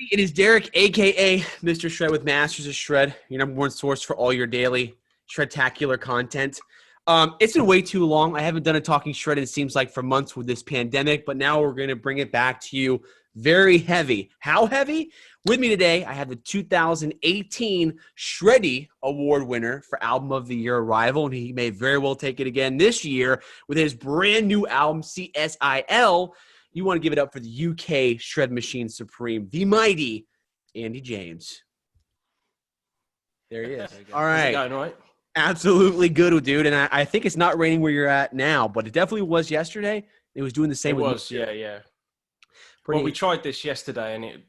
It is Derek, a.k.a. Mr. Shred with Masters of Shred, your number one source for all your daily Shredtacular content. It's been way too long. I haven't done a Talking Shred, it seems like, for months with this pandemic, but now we're going to bring it back to you very heavy. How heavy? With me today, I have the 2018 Shreddy Award winner for Album of the Year, Arrival, and he may very well take it again this year with his brand new album, C.S.I.L. You want to give it up for the UK Shred Machine Supreme, the mighty Andy James. There he is. All right. How's it going, all right? Absolutely good, dude. And I think it's not raining where you're at now, but it definitely was yesterday. It was doing the same. It was, yeah. Well, we tried this yesterday, and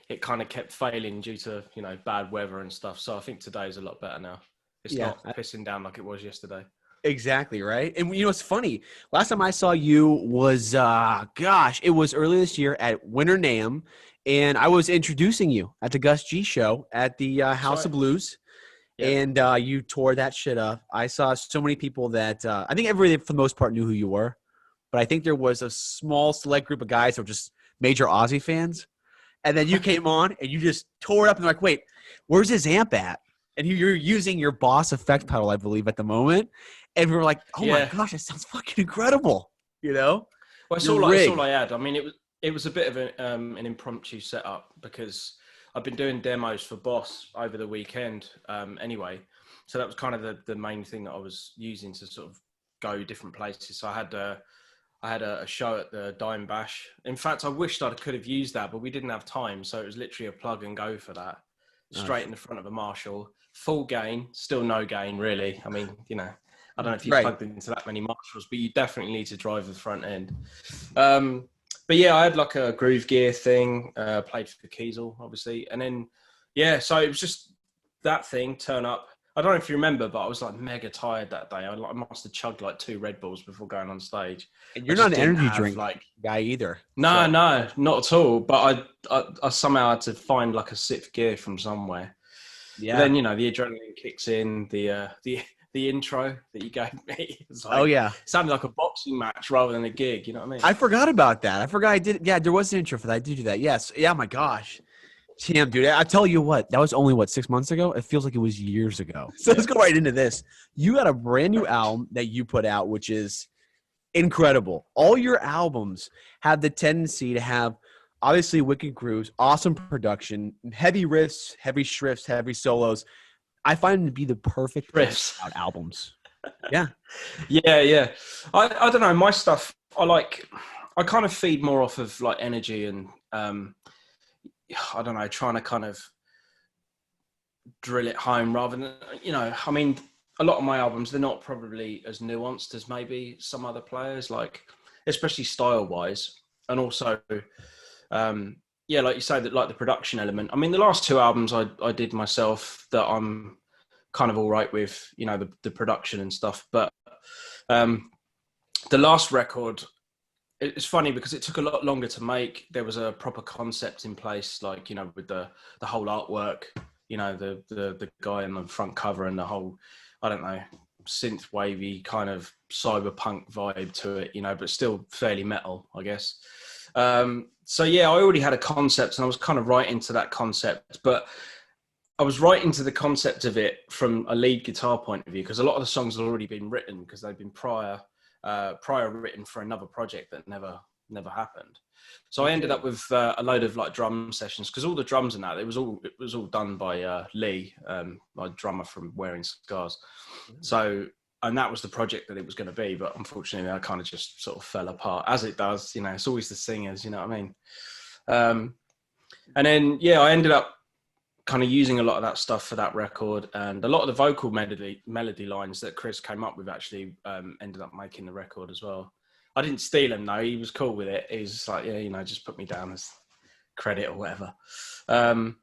it kind of kept failing due to bad weather and stuff. So I think today's a lot better now. It's not pissing down like it was yesterday. Exactly, right? And it's funny. Last time I saw you was, it was early this year at Winter NAMM, and I was introducing you at the Gus G show at the House of Blues, and you tore that shit up. I saw so many people that I think everybody for the most part knew who you were, but I think there was a small select group of guys that were just major Aussie fans, and then you came on and you just tore it up and like, wait, where's his amp at? And you're using your Boss effect pedal, I believe, at the moment. And we were like, oh my gosh, that sounds fucking incredible. Well, it's all I had. I mean, it was a bit of an impromptu setup because I've been doing demos for Boss over the weekend anyway. So that was kind of the main thing that I was using to sort of go different places. So I had a show at the Dime Bash. In fact, I wished I could have used that, but we didn't have time. So it was literally a plug and go for that. Straight in the front of a Marshall. Full gain, still no gain, really. I mean, I don't know if you plugged into that many Marshalls, but you definitely need to drive the front end. But yeah, I had like a Groove Gear thing, played for C.S.I.L, obviously. And then, so it was just that thing, turn up. I don't know if you remember, but I was like mega tired that day. I must have chugged like 2 Red Bulls before going on stage. And you're not an energy drink guy either. No, not at all. But I somehow had to find like a 6th gear from somewhere. Yeah. But then, the adrenaline kicks in, the intro that you gave me. It sounded like a boxing match rather than a gig. You know what I mean? I forgot about that. I forgot I did. Yeah, there was an intro for that. I did do that. Yes. Yeah, my gosh. Damn, dude. I tell you what, that was only, 6 months ago? It feels like it was years ago. So let's go right into this. You got a brand new album that you put out, which is incredible. All your albums have the tendency to have, obviously, wicked grooves, awesome production, heavy riffs, heavy shrifts, heavy solos. I find them to be the perfect riffs albums. Yeah. Yeah. I don't know. My stuff, I kind of feed more off of like energy and, I don't know, trying to kind of drill it home rather than, I mean, a lot of my albums, they're not probably as nuanced as maybe some other players, like, especially style-wise. And also, like you say, that like the production element. I mean, the last 2 albums I did myself that I'm kind of all right with, the production and stuff. But the last record, it's funny because it took a lot longer to make. There was a proper concept in place, like, with the whole artwork, the guy on the front cover and the whole, I don't know, synth wavy kind of cyberpunk vibe to it, but still fairly metal, I guess. So yeah, I already had a concept and I was kind of right into that concept, but I was right into the concept of it from a lead guitar point of view, because a lot of the songs had already been written because they'd been prior written for another project that never happened. So I ended up with a load of like drum sessions, because all the drums and that, it was all done by Lee, my drummer from Wearing Scars. So, and that was the project that it was going to be, but unfortunately I kind of just sort of fell apart, as it does. It's always the singers, you know what I mean? And then I ended up kind of using a lot of that stuff for that record, and a lot of the vocal melody lines that Chris came up with actually ended up making the record as well. I didn't steal him though. He was cool with it. He was just like, just put me down as credit or whatever. And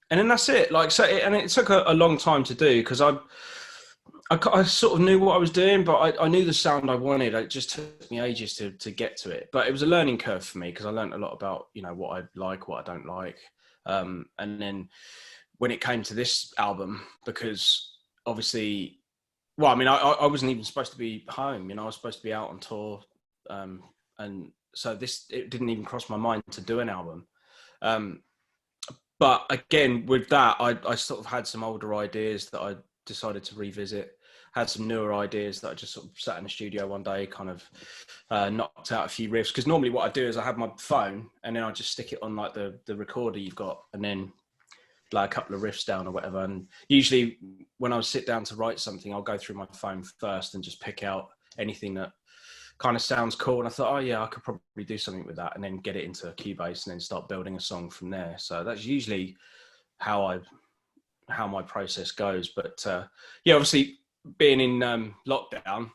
then that's it. And it took a long time to do, because I sort of knew what I was doing, but I knew the sound I wanted. It just took me ages to get to it. But it was a learning curve for me, because I learned a lot about, what I like, what I don't like. And then when it came to this album, because obviously, I wasn't even supposed to be home, I was supposed to be out on tour. And so it didn't even cross my mind to do an album. but again, with that, I sort of had some older ideas that I decided to revisit. Had some newer ideas that I just sort of sat in the studio one day, kind of knocked out a few riffs. Because normally what I do is I have my phone and then I just stick it on like the recorder you've got, and then like a couple of riffs down or whatever. And usually when I sit down to write something, I'll go through my phone first and just pick out anything that kind of sounds cool. And I thought, oh yeah, I could probably do something with that, and then get it into Cubase and then start building a song from there. So that's usually how my process goes. But yeah, obviously being in lockdown,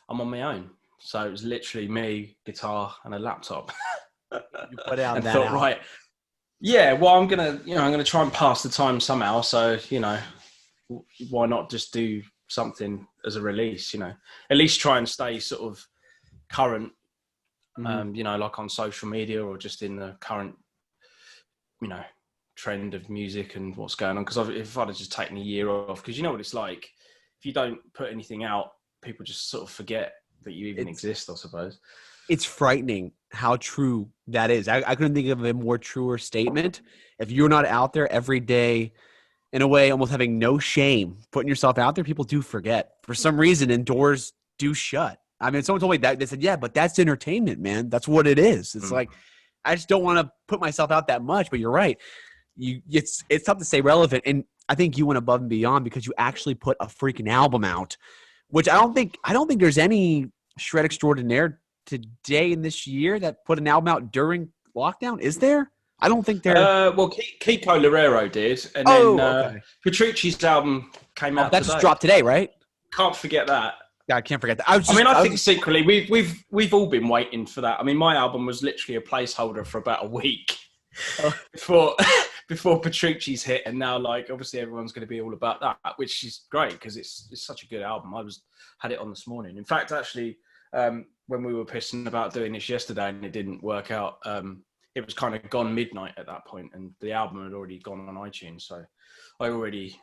I'm on my own. So it was literally me, guitar and a laptop. You put out and that thought, out. right, yeah, well, I'm gonna try and pass the time somehow. So, why not just do something as a release, at least try and stay sort of current, like on social media or just in the current, trend of music and what's going on. Because if I'd have just taken a year off, because you know what it's like, if you don't put anything out, people just sort of forget that you even exist, I suppose. It's frightening how true that is. I couldn't think of a more truer statement. If you're not out there every day, in a way, almost having no shame, putting yourself out there, people do forget. For some reason, and doors do shut. I mean, someone told me that. They said, yeah, but that's entertainment, man. That's what it is. It's like, I just don't want to put myself out that much, but you're right. It's tough to stay relevant. And I think you went above and beyond because you actually put a freaking album out, which I don't think there's any shred extraordinaire today in this year that put an album out during lockdown. Is there? I don't think there. Well, Kiko Loureiro did, and then Petrucci's album came out. That just dropped today, right? Can't forget that. Yeah, I can't forget that. I think secretly we've all been waiting for that. I mean, my album was literally a placeholder for about a week before Petrucci's hit, and now like obviously everyone's going to be all about that, which is great because it's such a good album. I had it on this morning. In fact, actually, when we were pissing about doing this yesterday and it didn't work out, it was kind of gone midnight at that point, and the album had already gone on iTunes. So I already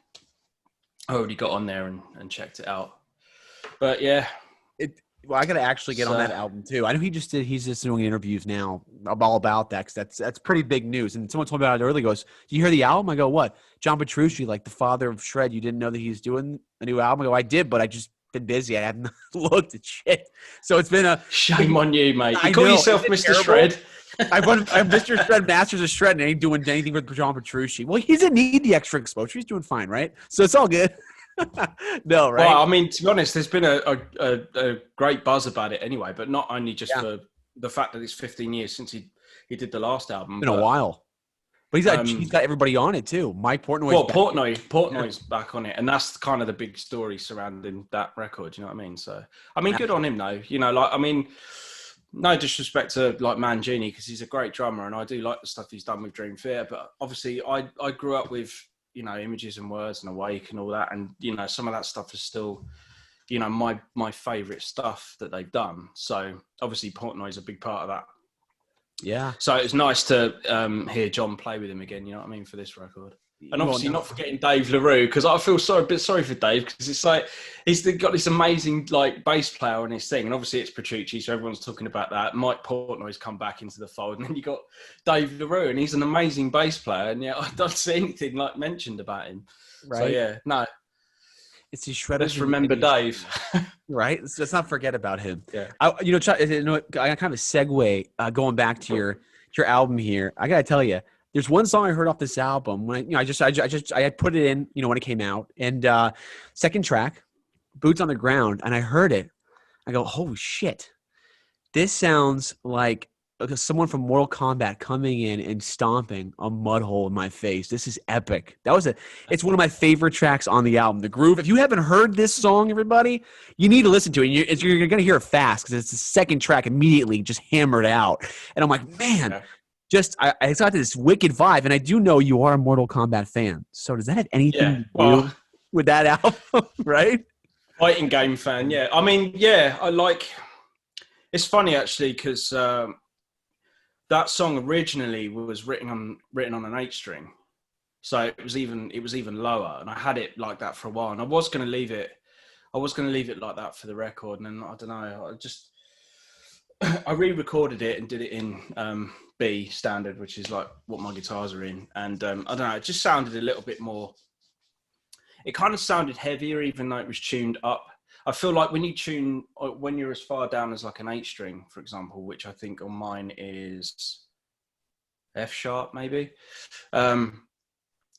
got on there and checked it out. But yeah, I got to actually get on that album too. I know he's just doing interviews now all about that, because that's pretty big news. And someone told me about it earlier, goes, do you hear the album? I go, what? John Petrucci, like the father of Shred, you didn't know that he's doing a new album? I go, I did, but I just been busy. I hadn't looked at shit. So it's been a shame on you, mate. You call yourself Mr. Terrible? Shred. I'm Mr. Shred, Masters of Shred, and ain't doing anything with John Petrucci. Well, he doesn't need the extra exposure. He's doing fine, right? So it's all good. No, right? Well, I mean, to be honest, there's been a great buzz about it anyway, but not only just for the fact that it's 15 years since he did the last album. It's been a while. But he's got everybody on it too. Mike Portnoy. Well, Portnoy's back on it, and that's kind of the big story surrounding that record. You know what I mean? So, I mean, good on him though. No disrespect to like Mangini, because he's a great drummer, and I do like the stuff he's done with Dream Theater. But obviously, I grew up with Images and Words and Awake and all that, and some of that stuff is still my favorite stuff that they've done. So obviously, Portnoy's a big part of that. Yeah. So it's nice to hear John play with him again, you know what I mean, for this record. And obviously not forgetting Dave LaRue, because I feel a bit sorry for Dave, because it's like he's got this amazing like bass player on his thing, and obviously it's Petrucci, so everyone's talking about that. Mike Portnoy's come back into the fold, and then you got Dave LaRue, and he's an amazing bass player, and I don't see anything like mentioned about him. Right. So yeah, no. It's his shredder. Let's remember Dave. Right? Let's not forget about him. Yeah. I kind of a segue going back to your album here. I gotta tell you, there's one song I heard off this album when I had put it in, when it came out, and second track, Boots on the Ground, and I heard it. I go, holy shit, this sounds like someone from Mortal Kombat coming in and stomping a mud hole in my face. This is epic. It's one of my favorite tracks on the album. The groove. If you haven't heard this song, everybody, you need to listen to it. You're going to hear it fast, because it's the second track immediately just hammered out. And I'm like, man, I got this wicked vibe. And I do know you are a Mortal Kombat fan. So does that have anything to do with that album, right? Fighting game fan, yeah. I mean, yeah, I like. It's funny actually, because that song originally was written on an 8-string, so it was even lower, and I had it like that for a while, and I was going to leave it like that for the record, and then I don't know, I re-recorded it and did it in B standard, which is like what my guitars are in. And I don't know, it just sounded a little bit more. It kind of sounded heavier, even though it was tuned up. I feel like when you're as far down as like an 8-string, for example, which I think on mine is F sharp, maybe.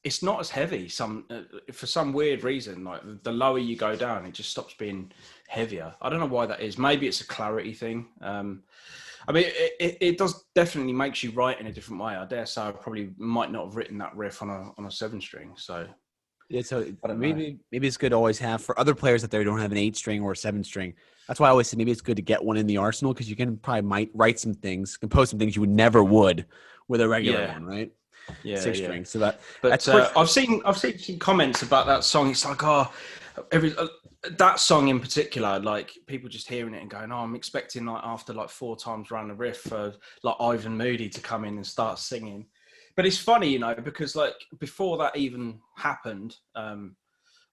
It's not as heavy. For some weird reason, like the lower you go down, it just stops being heavier. I don't know why that is. Maybe it's a clarity thing. I mean, it does definitely makes you write in a different way. I dare say I probably might not have written that riff on a 7-string. So yeah, so maybe it's good to always have for other players that they don't have an 8-string or a 7-string. That's why I always say maybe it's good to get one in the arsenal, because you can probably might write some things, compose some things you would never would with a regular one, right? Yeah, 6-string. yeah. So that. But I've seen some comments about that song. It's like, that song in particular, like people just hearing it and going, "Oh, I'm expecting like after like 4 times around the riff for like Ivan Moody to come in and start singing." But it's funny, you know, because like before that even happened, I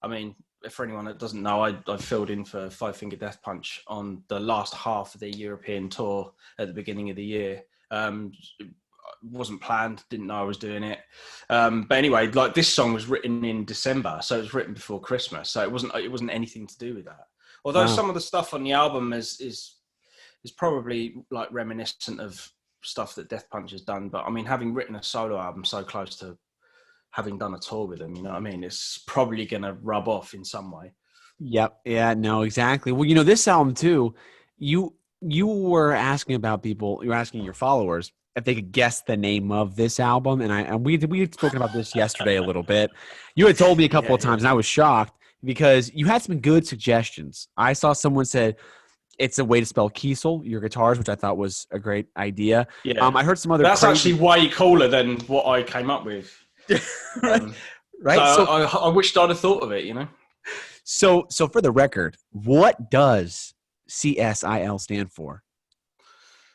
mean, for anyone that doesn't know, I filled in for Five Finger Death Punch on the last half of the European tour at the beginning of the year. Wasn't planned, didn't know I was doing it. But anyway, like this song was written in December, so it was written before Christmas. So it wasn't anything to do with that. Although some of the stuff on the album is probably like reminiscent of stuff that Death Punch has done. But I mean, having written a solo album so close to having done a tour with them, you know what I mean? It's probably going to rub off in some way. Yep. Yeah, no, exactly. Well, you know, this album too, you were asking about people, you were asking your followers if they could guess the name of this album. And we had spoken about this yesterday a little bit. You had told me a couple of times, and I was shocked because you had some good suggestions. I saw someone said it's a way to spell Kiesel, your guitars, which I thought was a great idea. Yeah. I heard some other. That's actually way cooler than what I came up with. Right. So I wished I'd have thought of it, you know. So for the record, what does C.S.I.L stand for?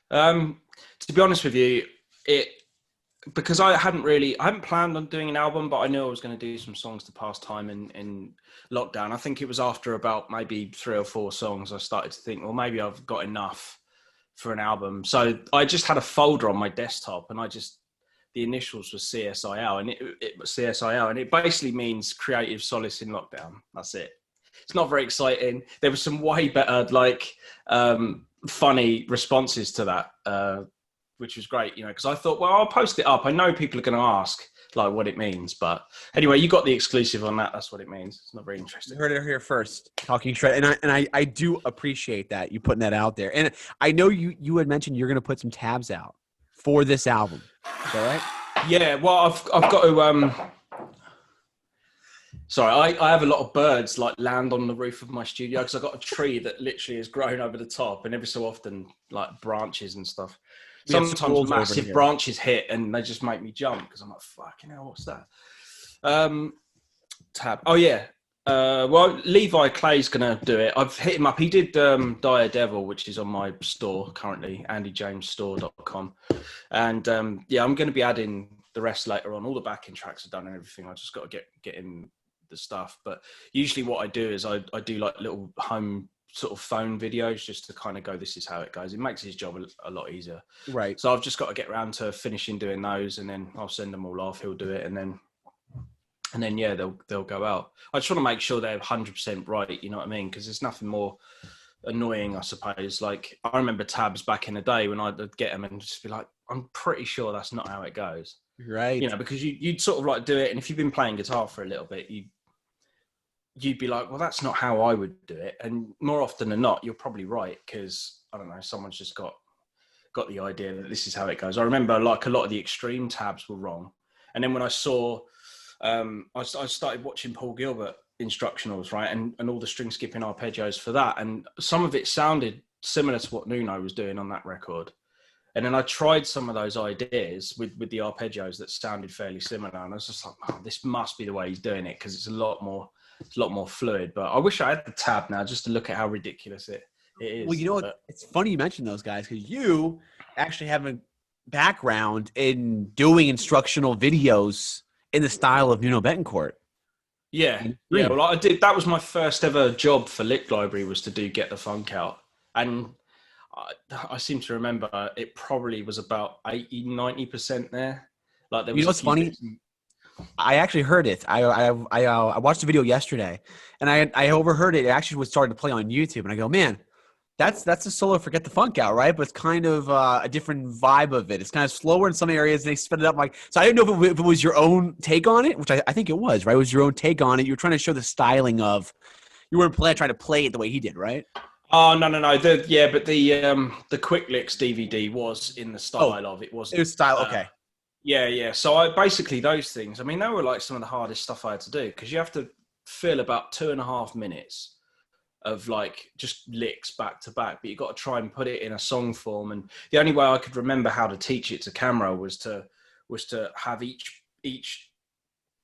To be honest with you, because I hadn't planned on doing an album, but I knew I was going to do some songs to pass time in lockdown. I think it was after about maybe 3 or 4 songs I started to think, well, maybe I've got enough for an album. So I just had a folder on my desktop, and the initials were C.S.I.L, and it was C.S.I.L, and it basically means creative solace in lockdown. That's it. It's not very exciting. There was some way better, like funny responses to that, which was great, you know, because I thought, well, I'll post it up. I know people are going to ask like what it means, but anyway, you got the exclusive on that. That's what it means. It's not very interesting. You heard it here first, Talking Shred, and I do appreciate that you putting that out there. And I know you had mentioned you're going to put some tabs out for this album. Is that right? Yeah. Well, I've got to. Sorry, I have a lot of birds like land on the roof of my studio because I've got a tree that literally has grown over the top, and every so often like branches and stuff. Sometimes massive branches hit and they just make me jump because I'm like, fucking hell, what's that? Tab. Oh yeah. Well, Levi Clay's gonna do it. I've hit him up. He did Dire Devil, which is on my store currently, andyjamesstore.com. And yeah, I'm gonna be adding the rest later on. All the backing tracks are done and everything. I just got to get in the stuff. But usually what I do is I do like little home sort of phone videos just to kind of go, this is how it goes. It makes his job a lot easier. Right. So I've just got to get around to finishing doing those, and then I'll send them all off. He'll do it. And then yeah, they'll go out. I just want to make sure they're 100% right. You know what I mean? Because there's nothing more annoying, I suppose. Like I remember tabs back in the day when I'd get them and just be like, I'm pretty sure that's not how it goes. Right. You know, because you'd sort of like do it. And if you've been playing guitar for a little bit, you'd be like, well, that's not how I would do it. And more often than not, you're probably right. Because I don't know, someone's just got the idea that this is how it goes. I remember like a lot of the extreme tabs were wrong. And then when I saw, I started watching Paul Gilbert instructionals, right? And all the string skipping arpeggios for that. And some of it sounded similar to what Nuno was doing on that record. And then I tried some of those ideas with the arpeggios that sounded fairly similar. And I was just like, oh, this must be the way he's doing it because it's a lot more fluid. But I wish I had the tab now just to look at how ridiculous it is. Well, you know what? It's funny you mentioned those guys because you actually have a background in doing instructional videos in the style of Nuno Bettencourt. Yeah. Well, I did. That was my first ever job for Lick Library was to do Get the Funk Out. And I seem to remember it probably was about 80-90% there. Like there You was know a what's few funny? bits. I actually heard it. I watched the video yesterday, and I overheard it. It actually was starting to play on YouTube, and I go, man, that's a solo Forget the Funk out, right? But it's kind of a different vibe of it. It's kind of slower in some areas, and they sped it up. Like, so I didn't know if it was your own take on it, which I think it was, right? It was your own take on it. You were trying to show the styling of, you weren't trying to play it the way he did, right? Oh no. But the Quick Licks DVD was in the Oh, style of it, it wasn't. was style. Okay. Yeah. So I basically those things. I mean, they were like some of the hardest stuff I had to do because you have to fill about 2.5 minutes of like just licks back to back, but you got to try and put it in a song form. And the only way I could remember how to teach it to camera was to have each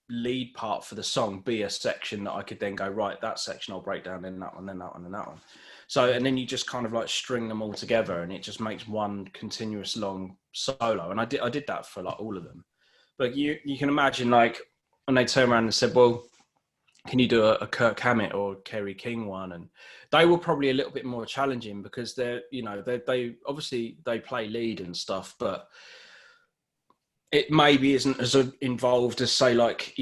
lead part for the song be a section that I could then go, right, that section I'll break down, then that one, then that one, and that one. So, and then you just kind of like string them all together and it just makes one continuous long solo. And I did that for like all of them. But you can imagine like when they turned around and said, well, can you do a Kirk Hammett or Kerry King one? And they were probably a little bit more challenging because they're, they obviously they play lead and stuff, but it maybe isn't as involved as say like,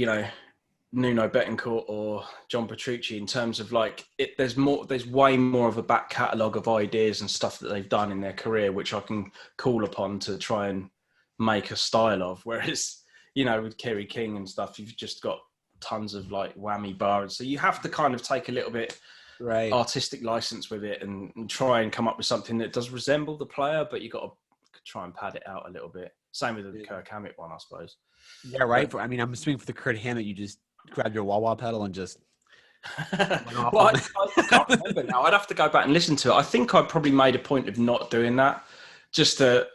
Nuno Bettencourt or John Petrucci in terms of like there's way more of a back catalogue of ideas and stuff that they've done in their career, which I can call upon to try and make a style of. Whereas, with Kerry King and stuff, you've just got tons of like whammy bars. So you have to kind of take a little bit Right. artistic license with it and try and come up with something that does resemble the player, but you got to try and pad it out a little bit. Same with the Kirk Hammett one, I suppose. Yeah, right. I'm assuming for the Kurt Hammett, you just grabbed your wah-wah pedal and just went off. Well, I can't remember now. I'd have to go back and listen to it. I think I probably made a point of not doing that, just to,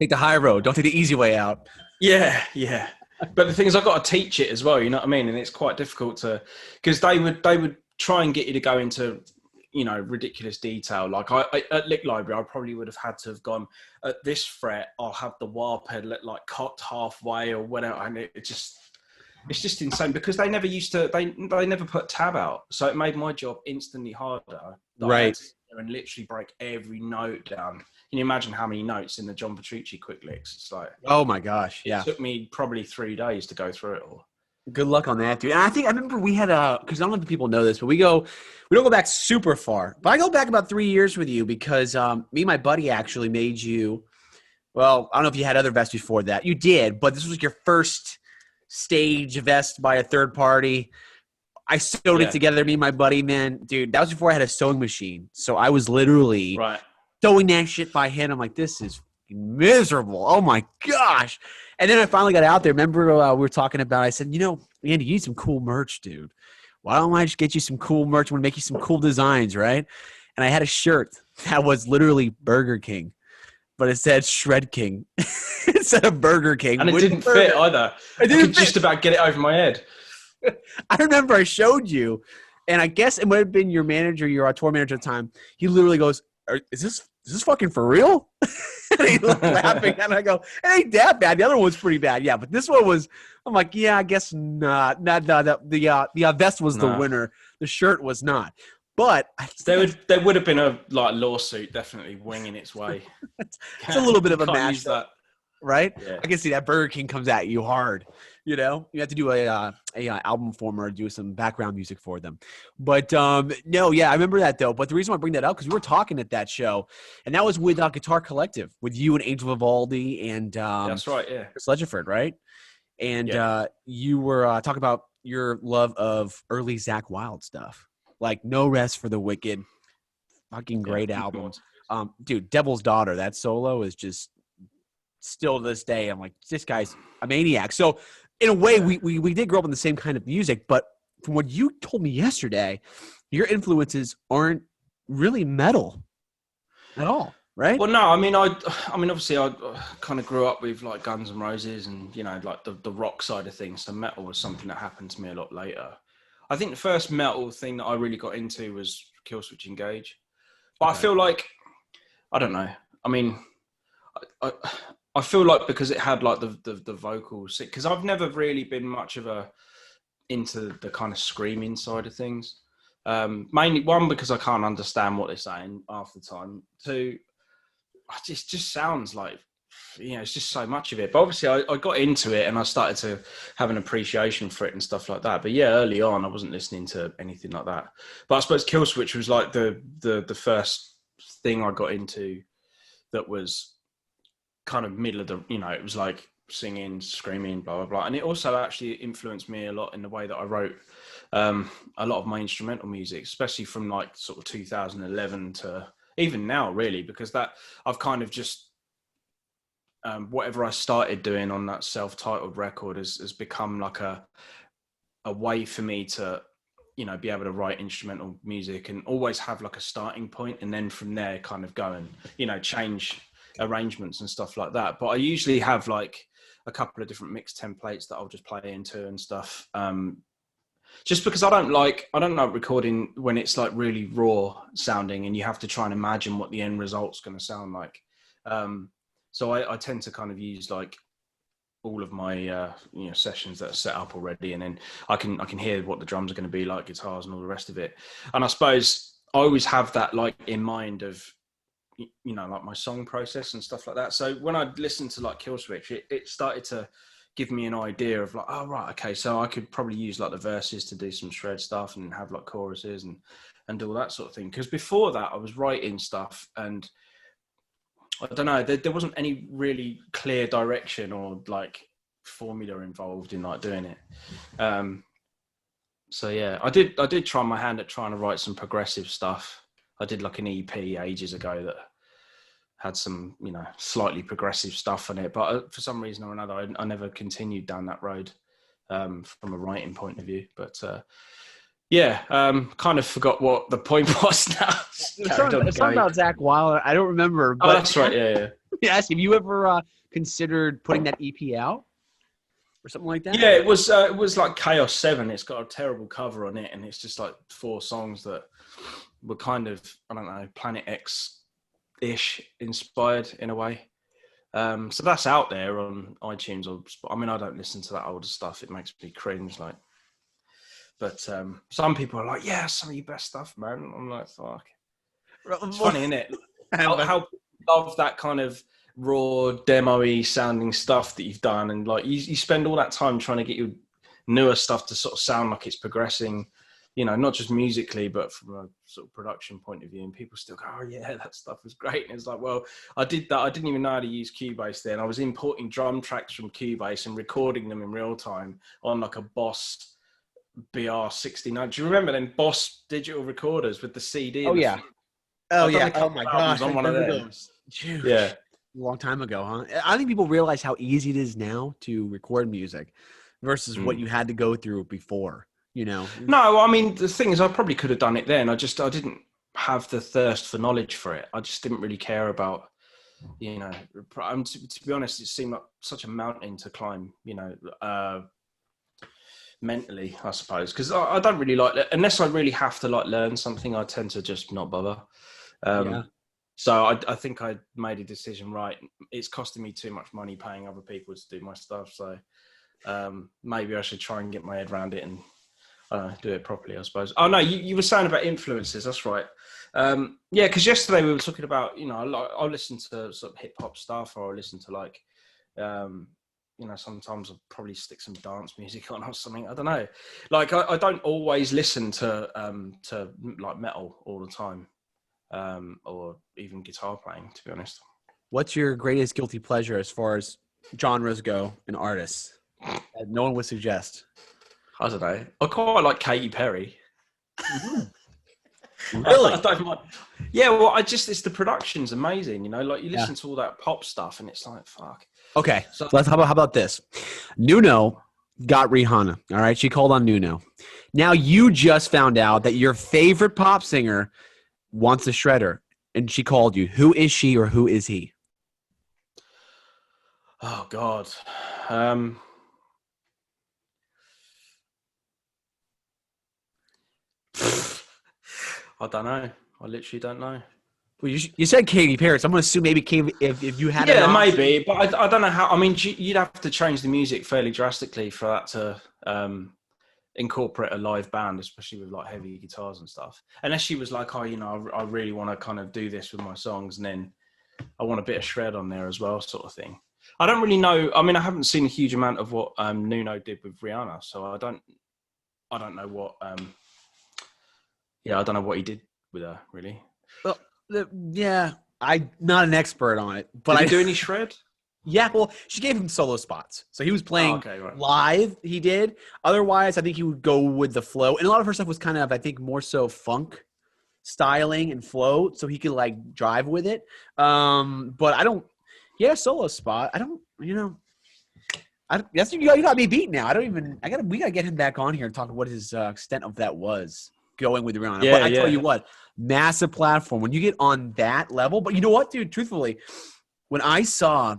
Take the high road. Don't take the easy way out. Yeah. But the thing is, I've got to teach it as well. You know what I mean? And it's quite difficult because they would try and get you to go into, ridiculous detail. Like at Lick Library, I probably would have had to have gone at this fret. I'll have the wah pedal like cocked halfway or whatever, and it's just insane because they never used to. They never put tab out, so it made my job instantly harder. Right. I had to sit there and literally break every note down. Can you imagine how many notes in the John Petrucci Quick Licks? It's like, oh my gosh, yeah. It took me probably 3 days to go through it all. Good luck on that, dude. And I remember we had because I don't know if people know this, but we don't go back super far. But I go back about 3 years with you because me and my buddy actually made you. Well, I don't know if you had other vests before that. You did, but this was your first stage vest by a third party. I sewed it together, me and my buddy, man. Dude, that was before I had a sewing machine. So I was literally sewing that shit by hand. I'm like, this is miserable. Oh my gosh. And then I finally got out there. Remember we were talking about, I said, Andy, you need some cool merch, dude. Why don't I just get you some cool merch? I'm going to make you some cool designs, right? And I had a shirt that was literally Burger King, but it said Shred King instead of Burger King. And it didn't fit either. I could just about get it over my head. I remember I showed you, and I guess it might have been your manager, your tour manager at the time. He literally goes, is this fucking for real? And he was laughing, and I go, it ain't that bad. The other one was pretty bad, yeah, but this one was. I'm like, yeah, I guess not. No, the vest was the winner. The shirt was not. But there would have been a lawsuit definitely winging its way. It's a little bit of a mash, that, right? Yeah. I can see that Burger King comes at you hard. You have to do a album form or do some background music for them. But no, yeah, I remember that though. But the reason why I bring that up because we were talking at that show, and that was with Guitar Collective with you and Angel Vivaldi and that's right, yeah, Chris Ledgerford, right? And you were talking about your love of early Zakk Wylde stuff, like No Rest for the Wicked, fucking great album. Dude, Devil's Daughter, that solo is just still to this day. I'm like, this guy's a maniac. So in a way, we did grow up in the same kind of music, but from what you told me yesterday, your influences aren't really metal at all, right? Well, no, I mean, obviously, I kind of grew up with like Guns N' Roses and like the rock side of things. So metal was something that happened to me a lot later. I think the first metal thing that I really got into was Killswitch Engage, but I feel like I don't know. I mean, I feel like because it had like the vocals, because I've never really been much of into the kind of screaming side of things. Mainly one, because I can't understand what they're saying half the time. Two, it just sounds like, it's just so much of it. But obviously I got into it and I started to have an appreciation for it and stuff like that. But yeah, early on I wasn't listening to anything like that. But I suppose Killswitch was like the first thing I got into that was kind of middle of the, it was like singing, screaming, blah, blah, blah. And it also actually influenced me a lot in the way that I wrote a lot of my instrumental music, especially from like sort of 2011 to even now, really, because that I've kind of just, whatever I started doing on that self-titled record has become like a way for me to, be able to write instrumental music and always have like a starting point, and then from there kind of go and, change arrangements and stuff like that. But I usually have like a couple of different mix templates that I'll just play into and stuff. Just because I don't like recording when it's like really raw sounding and you have to try and imagine what the end result's going to sound like. So I tend to kind of use like all of my sessions that are set up already, and then I can hear what the drums are going to be like, guitars and all the rest of it. And I suppose I always have that like in mind of like my song process and stuff like that. So when I listened to like Killswitch, it started to give me an idea of like, oh right, okay, so I could probably use like the verses to do some shred stuff and have like choruses and do all that sort of thing. Because before that I was writing stuff and I don't know, there wasn't any really clear direction or like formula involved in like doing it. So yeah, I did try my hand at trying to write some progressive stuff. I did like an EP ages ago that had some, slightly progressive stuff on it, but for some reason or another, I never continued down that road from a writing point of view. But kind of forgot what the point was now. It's something about Zakk Wylde. I don't remember. But that's right. Yeah. Yes. Have you ever considered putting that EP out or something like that? Yeah, it was like Chaos 7. It's got a terrible cover on it, and it's just like 4 songs that were kind of, I don't know, Planet X-ish inspired in a way. So that's out there on iTunes. I don't listen to that older stuff. It makes me cringe. Like, but some people are like, yeah, some of your best stuff, man. I'm like, fuck. It's funny, isn't it? How love that kind of raw, demo-y sounding stuff that you've done, and like you spend all that time trying to get your newer stuff to sort of sound like it's progressing, not just musically, but from a sort of production point of view. And people still go, oh yeah, that stuff was great. And it's like, well, I did that. I didn't even know how to use Cubase then. I was importing drum tracks from Cubase and recording them in real time on like a Boss BR69. Do you remember them Boss digital recorders with the CD? Oh yeah. Oh yeah. Oh my gosh. On one of those. Yeah. A long time ago, huh? I don't think people realize how easy it is now to record music versus what you had to go through before. No, I mean, the thing is, I probably could have done it then. I didn't have the thirst for knowledge for it. I just didn't really care about, to be honest, it seemed like such a mountain to climb, mentally, I suppose, because I don't really like it. Unless I really have to like learn something, I tend to just not bother. So I think I made a decision, right? It's costing me too much money paying other people to do my stuff. So maybe I should try and get my head around it and do it properly, I suppose. Oh no, you were saying about influences. That's right. Because yesterday we were talking about, I'll listen to sort of hip hop stuff, or I'll listen to like, sometimes I'll probably stick some dance music on or something. I don't know. Like I don't always listen to like metal all the time. Or even guitar playing, to be honest. What's your greatest guilty pleasure as far as genres go and artists that no one would suggest? I don't know. I quite like Katy Perry. Really? I don't mind. Yeah, well, it's the production's amazing. Like you listen to all that pop stuff, and it's like, fuck. Okay, so how about this? Nuno got Rihanna. All right, she called on Nuno. Now you just found out that your favorite pop singer wants a shredder, and she called you. Who is she or who is he? Oh God. I don't know. I literally don't know. Well, you said Katy Perry, so I'm going to assume maybe if you had maybe, but I don't know how. I mean, you'd have to change the music fairly drastically for that to incorporate a live band, especially with like heavy guitars and stuff. Unless she was like, oh, I really want to kind of do this with my songs, and then I want a bit of shred on there as well, sort of thing. I don't really know. I mean, I haven't seen a huge amount of what Nuno did with Rihanna, so I don't know what. I don't know what he did with her really. Well, I'm not an expert on it, but did he do any shred? Yeah, well, she gave him solo spots. So he was playing right. live, he did. Otherwise, I think he would go with the flow. And a lot of her stuff was kind of, I think, more so funk styling and flow, so he could, like, drive with it. But solo spot. That's you got me beat now. We got to get him back on here and talk what his extent of that was going with Rihanna. But I tell you what, massive platform. When you get on that level, but you know what, dude, truthfully, when I saw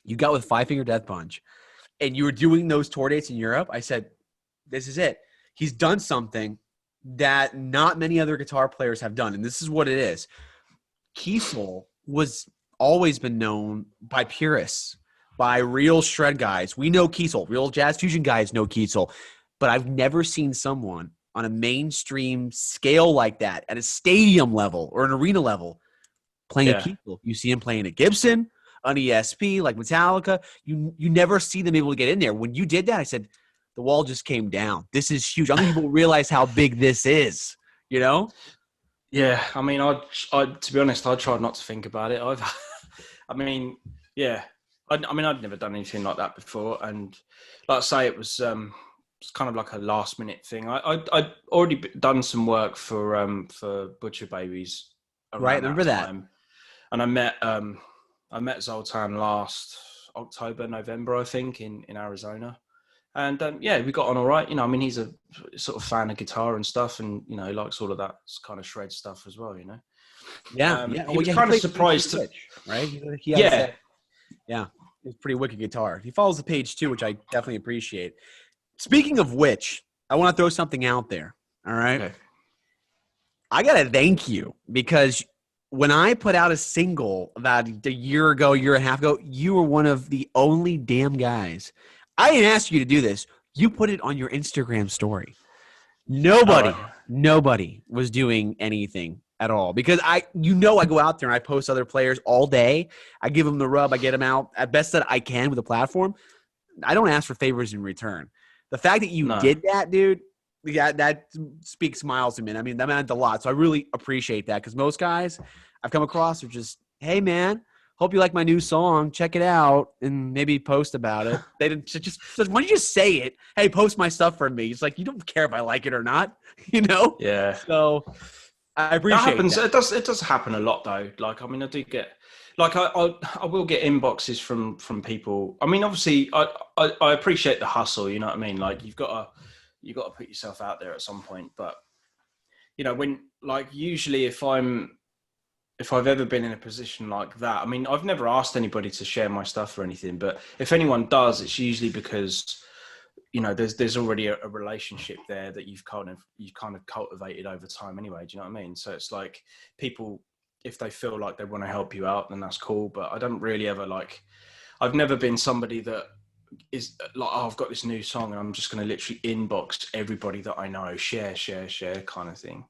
you got with Five Finger Death Punch, and you were doing those tour dates in Europe, I said, this is it. He's done something that not many other guitar players have done, and this is what it is. C.S.I.L was always been known by purists, by real shred guys. We know C.S.I.L. Real jazz fusion guys know C.S.I.L, but I've never seen someone on a mainstream scale like that, at a stadium level or an arena level, playing a C.S.I.L. You see him playing a Gibson, an ESP, like Metallica. You never see them able to get in there. When you did that, I said, the wall just came down. This is huge. I don't think people realize how big this is, you know? Yeah, I mean, I to be honest, I tried not to think about it. I'd never done anything like that before, and like I say, it was kind of like a last minute thing. I'd already done some work for Butcher Babies, right? Remember that? And I met Zoltan last October, November, I think, in Arizona. And we got on all right. I mean, he's a sort of fan of guitar and stuff, and he likes all of that kind of shred stuff as well. He was kind of surprised, right? He it's pretty wicked guitar. He follows the page too, which I definitely appreciate. Speaking of which, I want to throw something out there. All right, okay. I gotta thank you, because when I put out a single about a year and a half ago, you were one of the only damn guys. I didn't ask you to do this. You put it on your Instagram story. Nobody was doing anything at all, because I go out there and I post other players all day. I give them the rub. I get them out at best that I can with the platform. I don't ask for favors in return. The fact that you did that, dude, that speaks miles to me. I mean, that meant a lot. So I really appreciate that, because most guys I've come across are just, hey, man, hope you like my new song. Check it out and maybe post about it. They didn't just why don't you just say it? Hey, post my stuff for me. It's like, you don't care if I like it or not, Yeah. So I appreciate that. It does happen a lot though. Like, I mean, I do get, like, I will get inboxes from people. I mean, obviously, I appreciate the hustle. You know what I mean? Like, you've got to put yourself out there at some point. But when, like, usually if I've ever been in a position like that, I mean, I've never asked anybody to share my stuff or anything, but if anyone does, it's usually because, there's already a relationship there that you've kind of cultivated over time anyway. Do you know what I mean? So it's like, people, if they feel like they want to help you out, then that's cool. But I don't really ever I've never been somebody that is like, oh, I've got this new song and I'm just going to literally inbox everybody that I know, share kind of thing.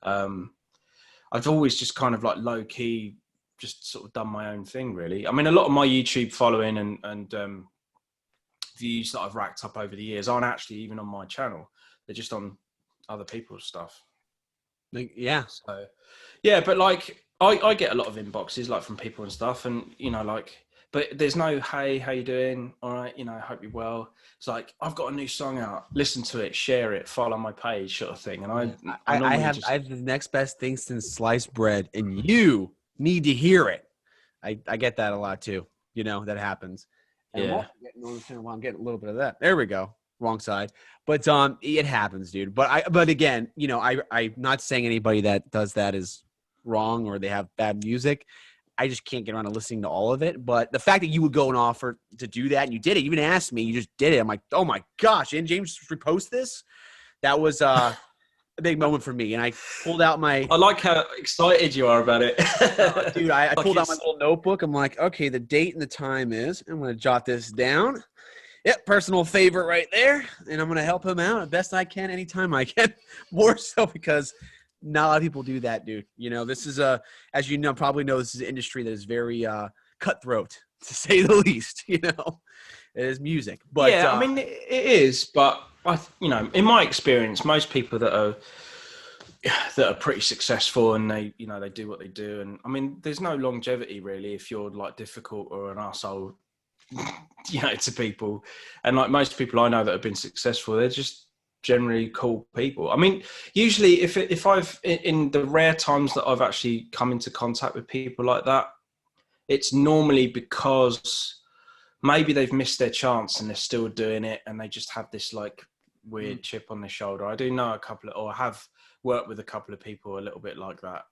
I've always just kind of like low key, just sort of done my own thing, really. I mean, a lot of my YouTube following and views that I've racked up over the years aren't actually even on my channel. They're just on other people's stuff. Yeah. So, yeah, but like I get a lot of inboxes like from people and stuff, and but there's no, hey, how you doing? All right, I hope you're well. It's like, I've got a new song out. Listen to it, share it, follow my page, sort of thing. And I have the next best thing since sliced bread, and you need to hear it. I get that a lot too. That happens. And yeah. I'm getting a little bit of that. There we go. Wrong side. But it happens, dude. But again, I'm not saying anybody that does that is wrong or they have bad music. I just can't get around to listening to all of it. But the fact that you would go and offer to do that, and you did it, you even asked me, you just did it. I'm like, oh my gosh, and James repost this? That was a big moment for me. And I pulled out I like how excited you are about it. Dude, I pulled out my little notebook. I'm like, okay, the date and the time is, I'm going to jot this down. Yep, personal favorite right there. And I'm going to help him out as best I can anytime I can. More so because not a lot of people do that, dude. You know, this is as you know, probably know, this is an industry that is very cutthroat, to say the least. You know, it is music. But yeah, I mean, it is, but in my experience, most people that are pretty successful and they do what they do, and I mean, there's no longevity really if you're like difficult or an arsehole, to people. And like most people I know that have been successful, they're just generally cool people. I mean, usually if I've in the rare times that I've actually come into contact with people like that, it's normally because maybe they've missed their chance and they're still doing it, and they just have this like weird chip on their shoulder. I do know a couple of, or have worked with a couple of people a little bit like that.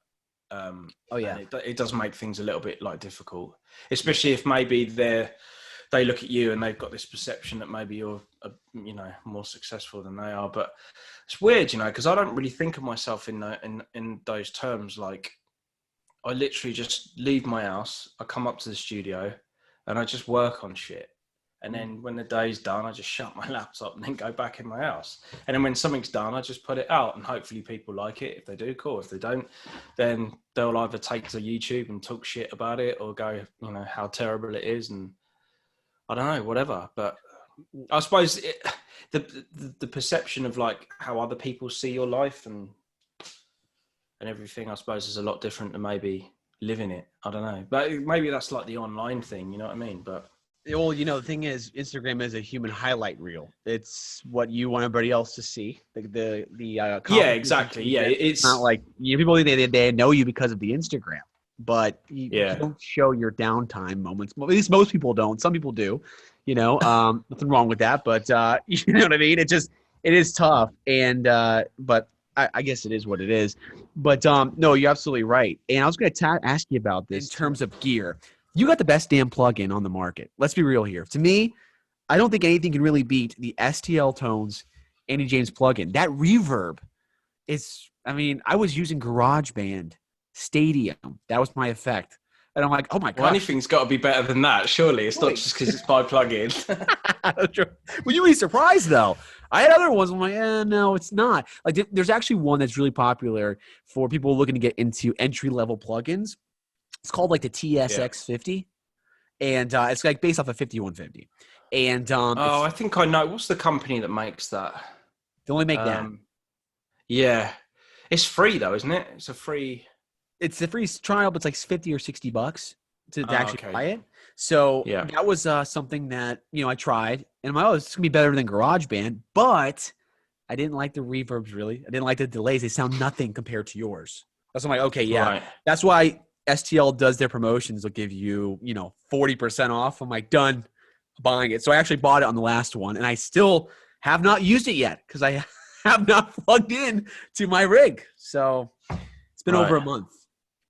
oh yeah, and it does make things a little bit like difficult, especially if maybe they look at you and they've got this perception that maybe you're more successful than they are. But it's weird, because I don't really think of myself in those terms. Like, I literally just leave my house, I come up to the studio, and I just work on shit. And then when the day's done, I just shut my laptop and then go back in my house. And then when something's done, I just put it out, and hopefully people like it. If they do, cool. If they don't, then they'll either take to YouTube and talk shit about it, or go, how terrible it is. And I don't know, whatever. But I suppose the perception of like how other people see your life and everything, I suppose, is a lot different than maybe living it. I don't know, but maybe that's like the online thing, you know what I mean? But well, the thing is, Instagram is a human highlight reel. It's what you want everybody else to see. yeah, exactly. Yeah, it's not like people think they know you because of the Instagram, but you don't show your downtime moments. At least most people don't. Some people do. Nothing wrong with that, but you know what I mean. It is tough, and but I guess it is what it is. But no, you're absolutely right. And I was going to ask you about this in terms of gear. You got the best damn plug-in on the market. Let's be real here. To me, I don't think anything can really beat the STL Tones Andy James plug-in. That reverb is, I was using GarageBand Stadium. That was my effect. And I'm like, oh my God. Well, anything's got to be better than that, surely. It's not just because it's my plug-in. Well, you'd be surprised, though. I had other ones. I'm like, no, it's not. Like, there's actually one that's really popular for people looking to get into entry-level plugins. It's called like the TSX50, and it's like based off of 5150. And I think I know. What's the company that makes that? They only make that. Yeah, it's free though, isn't it? It's a free trial, but it's like $50 or $60 to actually buy it. So that was something that I tried, and I'm like, oh, this is gonna be better than GarageBand, but I didn't like the reverbs really. I didn't like the delays. They sound nothing compared to yours. That's why I'm like, okay, yeah, right. That's why STL does their promotions. They'll give you 40% off. I'm like, done buying it. So I actually bought it on the last one, and I still have not used it yet because I have not plugged in to my rig. So it's been over a month.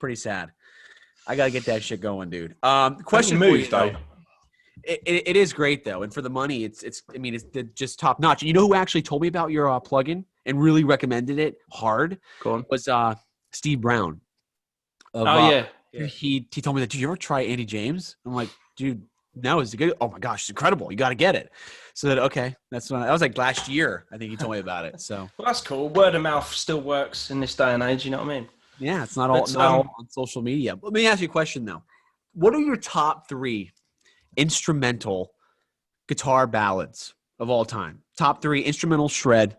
Pretty sad. I gotta get that shit going, dude. Question for you though. It is great though, and for the money, it's just top notch. You know who actually told me about your plugin and really recommended it hard? Go on. Was Steve Brown. He told me that. Did you ever try Andy James? I'm like, dude, no, is it good? Oh my gosh, it's incredible. You got to get it. So that that's when that was like last year. I think he told me about it. So well, that's cool. Word of mouth still works in this day and age. You know what I mean? Yeah, it's not all on social media. Let me ask you a question though. What are your top 3 instrumental guitar ballads of all time? Top 3 instrumental shred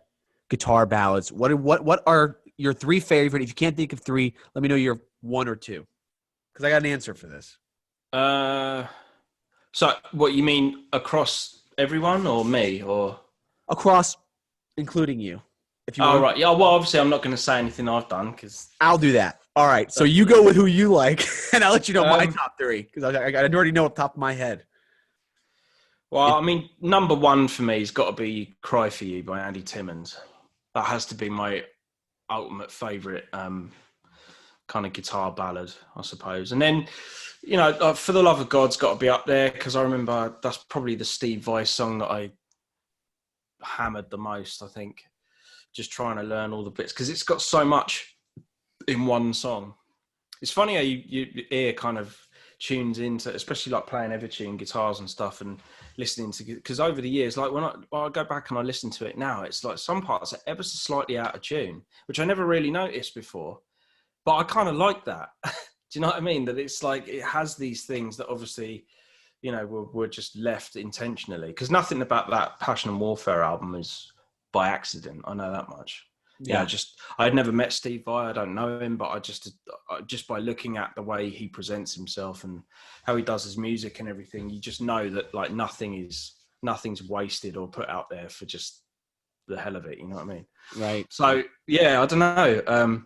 guitar ballads. What are your 3 favorite? If you can't think of 3, let me know your 1 or 2. Because I got an answer for this. So what you mean, across everyone or me, or across, including you? If you right. Yeah. Well, obviously, I'm not going to say anything I've done because I'll do that. All right. So you go with who you like, and I'll let you know my top 3 because I already know off the top of my head. Well, I mean, number 1 for me has got to be "Cry for You" by Andy Timmons. That has to be my ultimate favorite kind of guitar ballad, I suppose. And then, "For the Love of God's" got to be up there because I remember that's probably the Steve Vai song that I hammered the most, I think. Just trying to learn all the bits because it's got so much in one song. It's funny how your ear kind of tunes into, especially like playing Evertune guitars and stuff, and listening to, because over the years, like when I go back and I listen to it now, it's like some parts are ever so slightly out of tune, which I never really noticed before, but I kind of like that. Do you know what I mean? That it's like, it has these things that obviously, you know, were just left intentionally, because nothing about that Passion and Warfare album is by accident. I know that much. Yeah. Just I'd never met Steve Vai. I don't know him, but I just by looking at the way he presents himself and how he does his music and everything, you just know that like nothing's wasted or put out there for just the hell of it. You know what I mean? Right. So yeah, I don't know.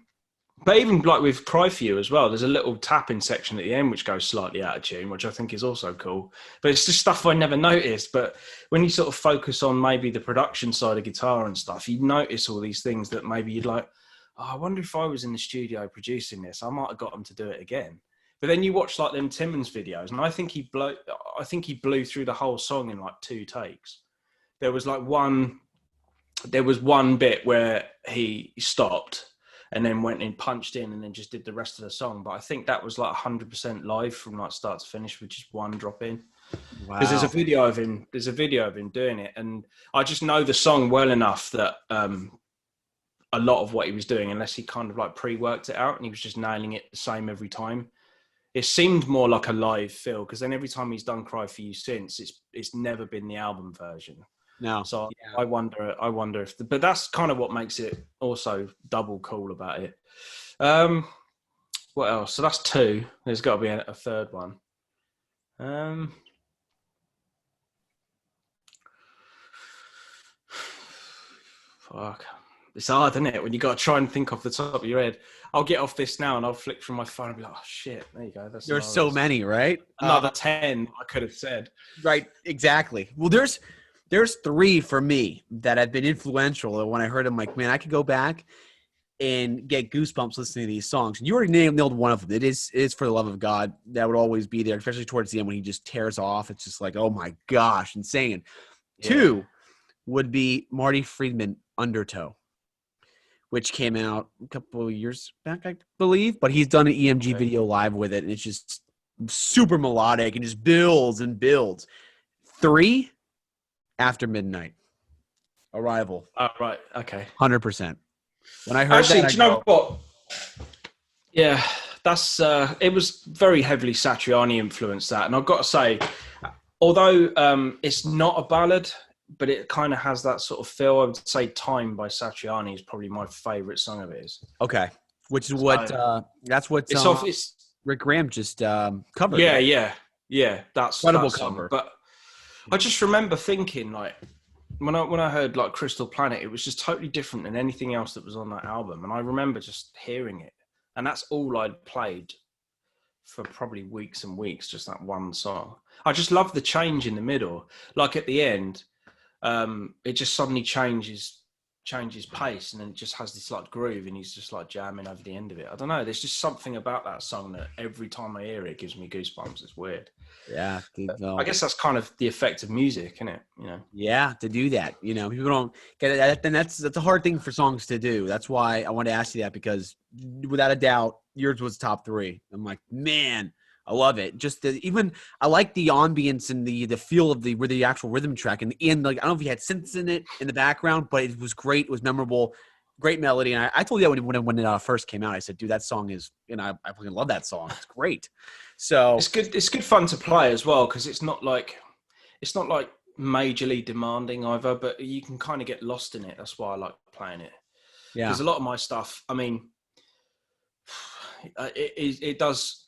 But even like with Cry For You as well, there's a little tapping section at the end which goes slightly out of tune, which I think is also cool. But it's just stuff I never noticed. But when you sort of focus on maybe the production side of guitar and stuff, you notice all these things that maybe you'd like, oh, I wonder if I was in the studio producing this, I might have got them to do it again. But then you watch like them Timmons videos, and I think he blew through the whole song in like 2 takes. There was one bit where he stopped and then went and punched in and then just did the rest of the song. But I think that was like 100% live from like start to finish with just one drop in. Wow. Because there's a video of him doing it. And I just know the song well enough that a lot of what he was doing, unless he kind of like pre-worked it out and he was just nailing it the same every time, it seemed more like a live feel. Because then every time he's done Cry For You since, it's never been the album version. No. So yeah. I wonder if, but that's kind of what makes it also double cool about it. What else? So that's 2. There's got to be a third one. Fuck. It's hard, isn't it? When you got to try and think off the top of your head. I'll get off this now and I'll flick through my phone and be like, oh shit, there you go. There's so many, right? Another 10 I could have said. Right, exactly. Well, there's 3 for me that have been influential. When I heard them, like, man, I could go back and get goosebumps listening to these songs. And you already nailed one of them. It is For the Love of God. That would always be there, especially towards the end when he just tears off. It's just like, oh my gosh, insane. Yeah. 2 would be Marty Friedman, Undertow, which came out a couple of years back, I believe. But he's done an EMG video live with it, and it's just super melodic and just builds and builds. 3, After Midnight, Arrival. Oh, right. Okay. 100%. When I heard actually, that, do you know what? Yeah, that's it was very heavily Satriani influenced, that, and I've got to say, although it's not a ballad, but it kind of has that sort of feel. I would say "Time" by Satriani is probably my favorite song of his. Okay, which is what that's what it's Rick Graham just covered. Yeah. That's incredible that song. cover. But I just remember thinking, like, when I heard like Crystal Planet, it was just totally different than anything else that was on that album. And I remember just hearing it, and that's all I'd played for probably weeks and weeks, just that one song. I just love the change in the middle. Like at the end, it just suddenly changes pace, and then it just has this like groove, and he's just like jamming over the end of it. I don't know. There's just something about that song that every time I hear it gives me goosebumps. It's weird. Yeah, I guess that's kind of the effect of music, isn't it? You know. Yeah, to do that. You know, people don't get it, and that's a hard thing for songs to do. That's why I wanted to ask you that, because without a doubt, yours was top 3. I'm like, man, I love it. Just I like the ambience and the feel of the actual rhythm track, and like, I don't know if you had synths in it in the background, but it was great. It was memorable, great melody. And I told you that when it first came out, I said, dude, that song is, I fucking love that song. It's great. So it's good. It's good fun to play as well, because it's not like majorly demanding either, but you can kind of get lost in it. That's why I like playing it. Yeah, because a lot of my stuff, I mean, it does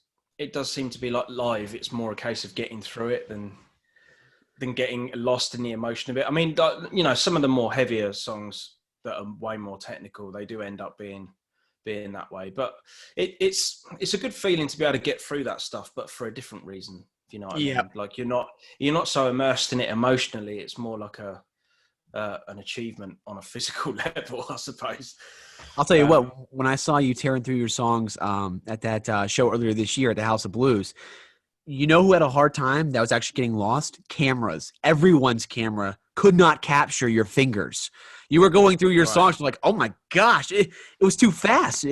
seem to be like live. It's more a case of getting through it than getting lost in the emotion of it. I mean, you know, some of the more heavier songs that are way more technical, they do end up being that way. But it's a good feeling to be able to get through that stuff, but for a different reason. If you know what I mean? Like you're not so immersed in it emotionally. It's more like an achievement on a physical level, I suppose. I'll tell you what, when I saw you tearing through your songs at that show earlier this year at the House of Blues, you know who had a hard time that was actually getting lost? Cameras. Everyone's camera could not capture your fingers. You were going through your songs like, oh my gosh, it was too fast.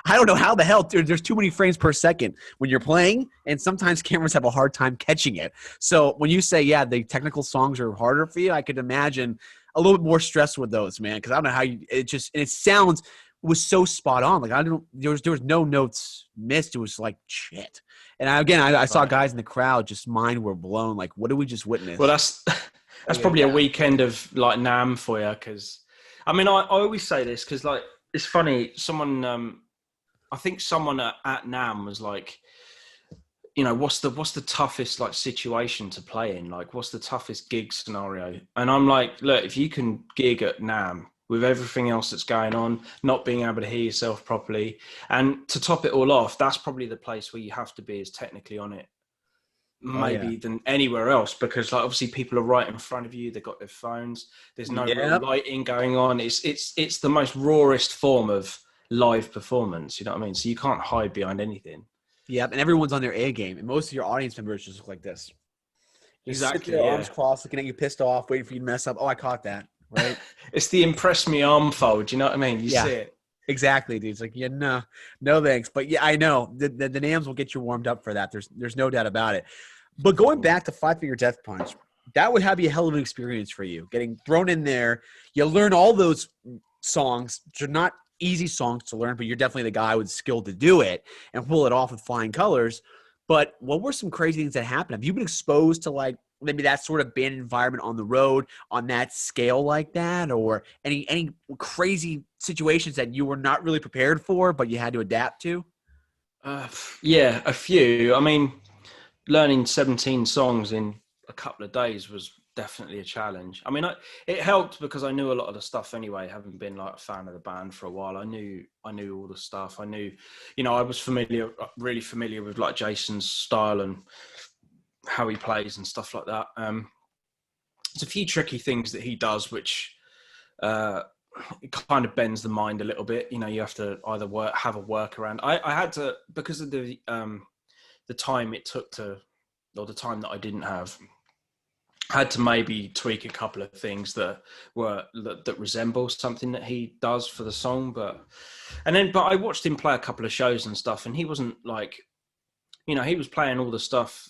I don't know how the hell there's too many frames per second when you're playing, and sometimes cameras have a hard time catching it. So when you say, yeah, the technical songs are harder for you, I could imagine a little bit more stress with those, man, because I don't know how it sounds was so spot on. Like there was no notes missed. It was like shit. And I saw guys in the crowd just mind were blown. Like, what did we just witness? Well, that's probably a weekend of like NAMM for you. Because I mean, I always say this because like it's funny. Someone, I think someone at NAMM was like, you know, what's the toughest like situation to play in? Like, what's the toughest gig scenario? And I'm like, look, if you can gig at NAMM with everything else that's going on, not being able to hear yourself properly, and to top it all off, that's probably the place where you have to be as technically on it maybe than anywhere else, because like obviously people are right in front of you, they've got their phones, there's no real lighting going on, it's the most rawest form of live performance, you know what I mean? So you can't hide behind anything. Yep, and everyone's on their A game, and most of your audience members just look like this. Exactly, sit there, arms crossed, looking at you pissed off, waiting for you to mess up. Oh, I caught that, right? It's the impress me arm fold, you know what I mean? You see it. Exactly, dude. It's like, yeah, no thanks. But yeah, I know the NAMMs will get you warmed up for that. There's no doubt about it. But going back to Five Finger Death Punch, that would have be a hell of an experience for you. Getting thrown in there, you learn all those songs. They're not easy songs to learn, but you're definitely the guy with skill to do it and pull it off with flying colors. But what were some crazy things that happened? Have you been exposed to like maybe that sort of band environment on the road on that scale like that, or any crazy situations that you were not really prepared for but you had to adapt to? Yeah, a few. I mean, learning 17 songs in a couple of days was definitely a challenge. I mean, it helped because I knew a lot of the stuff anyway, having been like a fan of the band for a while. I knew all the stuff. I knew, you know, I was really familiar with like Jason's style and how he plays and stuff like that. There's a few tricky things that he does, which it kind of bends the mind a little bit. You know, you have to either have a workaround. I had to, because of the time it took or the time that I didn't have, I had to maybe tweak a couple of things that resemble something that he does for the song. But I watched him play a couple of shows and stuff, and he wasn't like, you know, he was playing all the stuff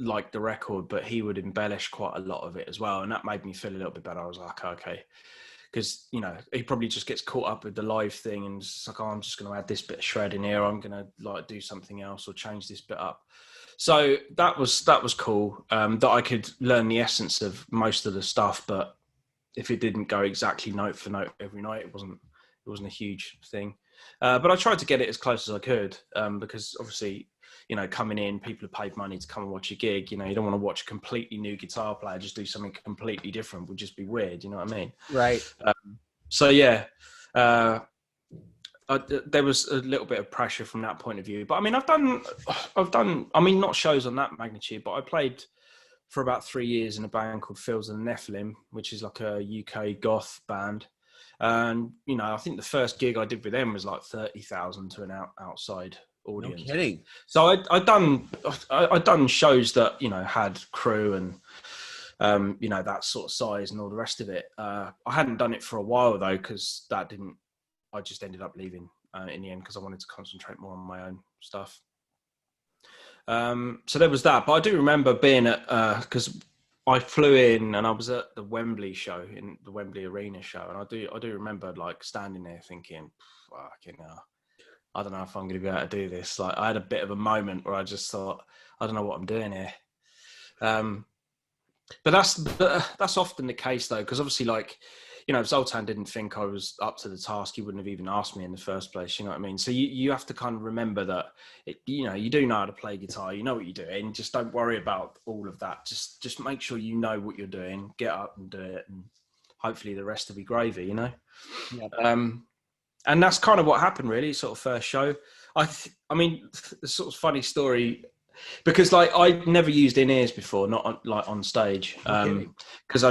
like the record, but he would embellish quite a lot of it as well, and that made me feel a little bit better. I was like, okay, because, you know, he probably just gets caught up with the live thing and it's like, oh, I'm just going to add this bit of shred in here, I'm going to like do something else or change this bit up. So that was cool, that I could learn the essence of most of the stuff, but if it didn't go exactly note for note every night, it wasn't a huge thing. But I tried to get it as close as I could, because obviously, you know, coming in, people have paid money to come and watch a gig. You know, you don't want to watch a completely new guitar player just do something completely different. Would just be weird. You know what I mean? Right. So yeah, there was a little bit of pressure from that point of view. But I mean, I've done. I mean, not shows on that magnitude, but I played for about 3 years in a band called Fields and the Nephilim, which is like a UK goth band. And, you know, I think the first gig I did with them was like 30,000 to an outside audience. No kidding. So I'd done shows that, you know, had crew and, you know, that sort of size and all the rest of it. I hadn't done it for a while though, because I just ended up leaving in the end because I wanted to concentrate more on my own stuff. So there was that. But I do remember being at, because I flew in and I was at the Wembley show, in the Wembley Arena show, and I do remember like standing there thinking, fucking hell, I don't know if I'm going to be able to do this. Like, I had a bit of a moment where I just thought, I don't know what I'm doing here. But that's often the case though, because obviously, like, you know, if Zoltan didn't think I was up to the task, he wouldn't have even asked me in the first place. You know what I mean? So you have to kind of remember that, you know, you do know how to play guitar, you know what you're doing. Just don't worry about all of that. Just make sure you know what you're doing. Get up and do it, and hopefully the rest will be gravy. You know. Yep. And that's kind of what happened, really. Sort of first show. I mean, the sort of funny story, because like I never used in-ears before, not on stage, because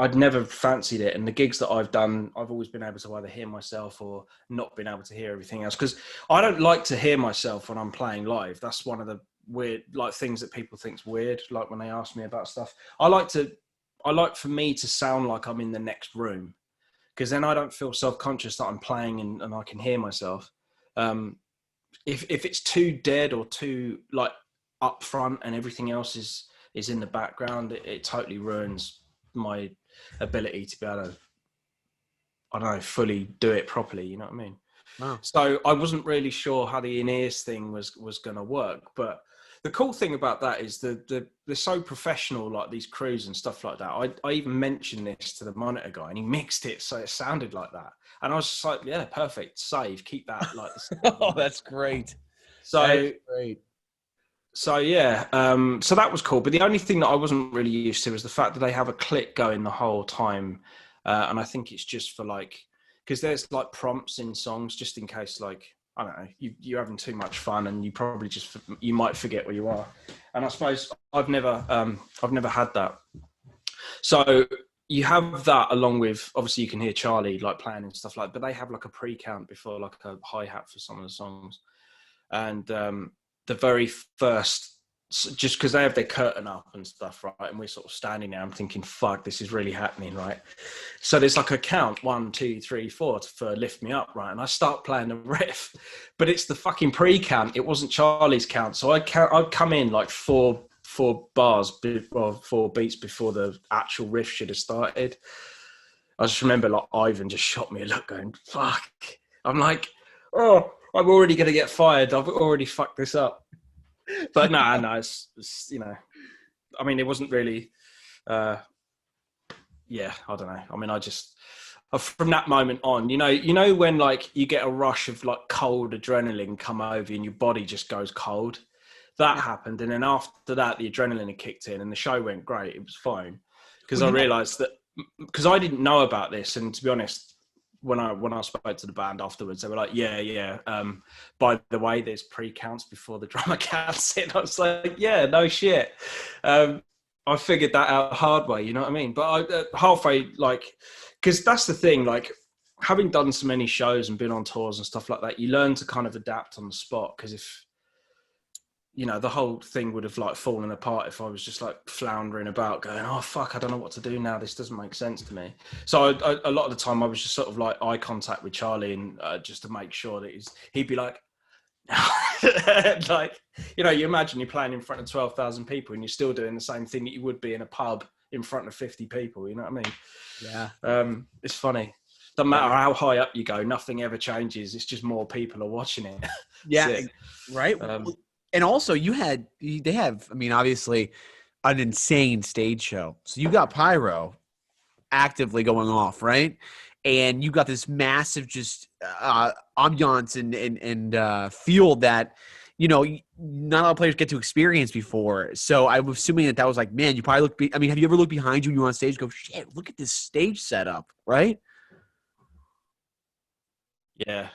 I'd never fancied it. And the gigs that I've done, I've always been able to either hear myself or not been able to hear everything else. Because I don't like to hear myself when I'm playing live. That's one of the weird, like, things that people think's weird. Like when they ask me about stuff, I like for me to sound like I'm in the next room. because then I don't feel self-conscious that I'm playing and I can hear myself. If it's too dead or too like up front and everything else is in the background, it totally ruins my ability to be able to, I don't know, fully do it properly. You know what I mean? Wow. So I wasn't really sure how the in-ears thing was going to work. But the cool thing about that is they're so professional, like these crews and stuff like that. I even mentioned this to the monitor guy, and he mixed it so it sounded like that. And I was just like, yeah, perfect, save, keep that like this. Oh, that's great. So That's great. so yeah, so that was cool. But the only thing that I wasn't really used to was the fact that they have a click going the whole time. And I think it's just for like, because there's like prompts in songs just in case, like, I don't know, you're having too much fun and you probably you might forget where you are. And I suppose I've never had that. So you have that along with, obviously you can hear Charlie like playing and stuff like, but they have like a pre-count before like a hi-hat for some of the songs. And the very first, just because they have their curtain up and stuff, right? And we're sort of standing there, I'm thinking, fuck, this is really happening, right? So there's like a count, 1, 2, 3, 4 for Lift Me Up, right? And I start playing the riff, but it's the fucking pre-count. It wasn't Charlie's count. So I'd come in like four bars, or 4 beats before the actual riff should have started. I just remember like Ivan just shot me a look going, fuck. I'm like, oh, I'm already going to get fired. I've already fucked this up. But no, it's, you know, I mean, it wasn't really, yeah, I don't know. I mean, I just, from that moment on, you know, when like you get a rush of like cold adrenaline come over and your body just goes cold, that happened. And then after that, the adrenaline had kicked in and the show went great. It was fine. Because I realized that, because I didn't know about this. And to be honest, when I spoke to the band afterwards, they were like, yeah. By the way, there's pre-counts before the drummer counts in. I was like, yeah, no shit. I figured that out hard way, you know what I mean? But I halfway, like, because that's the thing, like, having done so many shows and been on tours and stuff like that, you learn to kind of adapt on the spot. Because if, you know, the whole thing would have like fallen apart if I was just like floundering about going, oh fuck, I don't know what to do now. This doesn't make sense to me. So a lot of the time I was just sort of like eye contact with Charlie and just to make sure that he'd be like, like, you know, you imagine you're playing in front of 12,000 people and you're still doing the same thing that you would be in a pub in front of 50 people. You know what I mean? Yeah. It's funny. Doesn't matter how high up you go, nothing ever changes. It's just more people are watching it. Yeah. Right. And also they have, I mean, obviously an insane stage show. So you got pyro actively going off, right? And you got this massive just ambiance and field that, you know, not a lot of players get to experience before. So I'm assuming that was like, man, you probably I mean, have you ever looked behind you when you're on stage and go, shit, look at this stage setup, right? Yeah.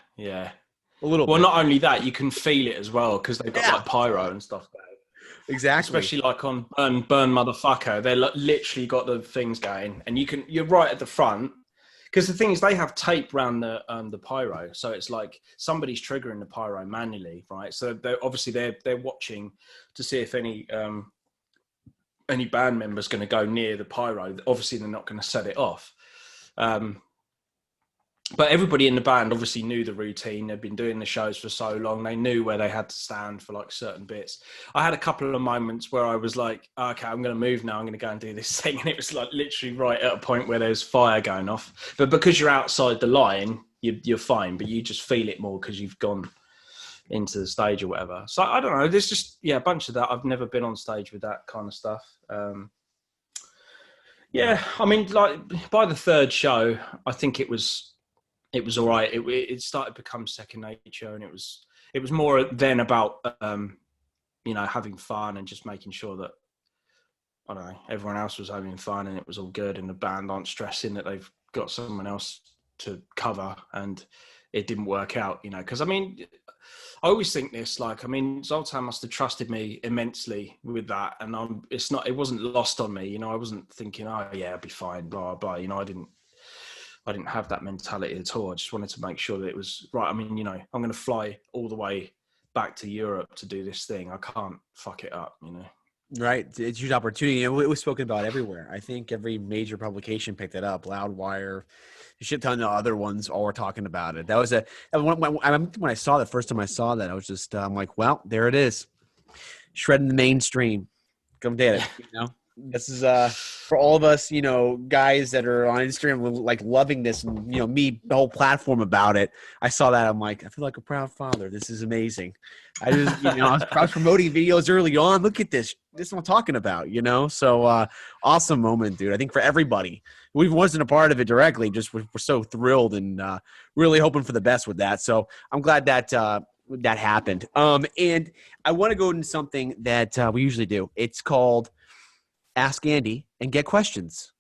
A little well, bit. not only that, you can feel it as well because they've got like pyro and stuff there. Exactly. Especially like on Burn Motherfucker, they're like, literally got the things going, and you're right at the front because the thing is they have tape around the pyro, so it's like somebody's triggering the pyro manually, right? So they're watching to see if any band member's going to go near the pyro. Obviously, they're not going to set it off. But everybody in the band obviously knew the routine. They'd been doing the shows for so long. They knew where they had to stand for like certain bits. I had a couple of moments where I was like, okay, I'm going to move now. I'm going to go and do this thing. And it was like literally right at a point where there's fire going off. But because you're outside the line, you're fine. But you just feel it more because you've gone into the stage or whatever. So I don't know. There's just, a bunch of that. I've never been on stage with that kind of stuff. Yeah, I mean, like by the third show, I think it was all right. It started to become second nature, and it was more then about having fun and just making sure that, I don't know, everyone else was having fun and it was all good, and the band aren't stressing that they've got someone else to cover and it didn't work out, because I mean, I always think this, like, I mean, Zoltan must have trusted me immensely with that, and it wasn't lost on me, I wasn't thinking, oh yeah, I'll be fine, blah blah, I didn't have that mentality at all. I just wanted to make sure that it was right. I mean, I'm going to fly all the way back to Europe to do this thing. I can't fuck it up, Right. It's a huge opportunity. And it was spoken about everywhere. I think every major publication picked it up. Loudwire, a shit ton of other ones all were talking about it. That was when I saw the first time I saw that, I was just, I'm like, well, there it is. Shredding the mainstream. Come get it. You know, this is for all of us, guys that are on Instagram, like loving this, and me, the whole platform about it. I saw that, I'm like, I feel like a proud father. This is amazing. I just, I was promoting videos early on. Look at this. This is what I'm talking about. So awesome moment, dude. I think for everybody, we wasn't a part of it directly. Just we're so thrilled and really hoping for the best with that. So I'm glad that that happened. And I want to go into something that we usually do. It's called Ask Andy and Get Questions.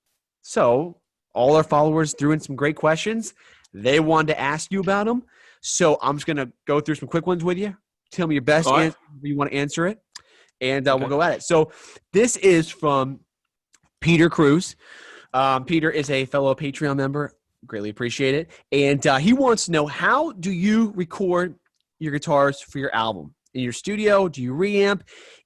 So all our followers threw in some great questions. They wanted to ask you about them. So I'm just going to go through some quick ones with you. Tell me your best answer if you want to answer it. And we'll go at it. So this is from Peter Cruz. Peter is a fellow Patreon member. Greatly appreciate it. And he wants to know, how do you record your guitars for your album? In your studio? Do you reamp?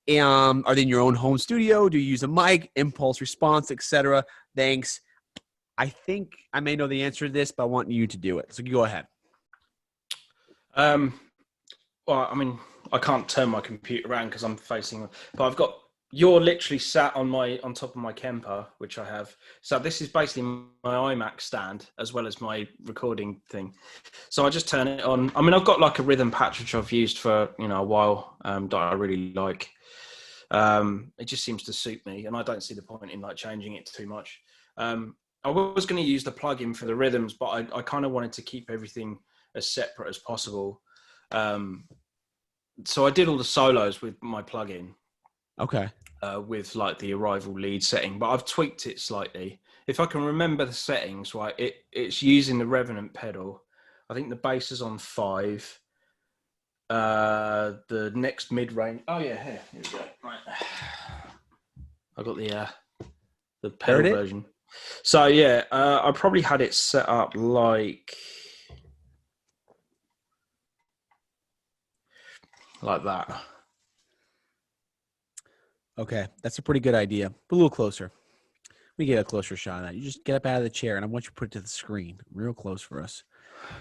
Are they in your own home studio? Do you use a mic, impulse response, etc.? Thanks. I think I may know the answer to this, but I want you to do it. So you go ahead. Well, I mean, I can't turn my computer around because I'm facing, but you're literally sat on top of my Kemper, which I have. So this is basically my iMac stand as well as my recording thing. So I just turn it on. I mean, I've got like a rhythm patch, which I've used for, a while, that I really like. It just seems to suit me, and I don't see the point in like changing it too much. I was going to use the plugin for the rhythms, but I kind of wanted to keep everything as separate as possible. So I did all the solos with my plugin. Okay. With like the arrival lead setting, but I've tweaked it slightly. If I can remember the settings right, it's using the Revenant pedal. I think the bass is on 5. The next mid range. Oh yeah, here we go. Right, I got the pedal version. So yeah, I probably had it set up like that. Okay, that's a pretty good idea. A little closer. Let me get a closer shot of that. You just get up out of the chair, and I want you to put it to the screen, real close for us.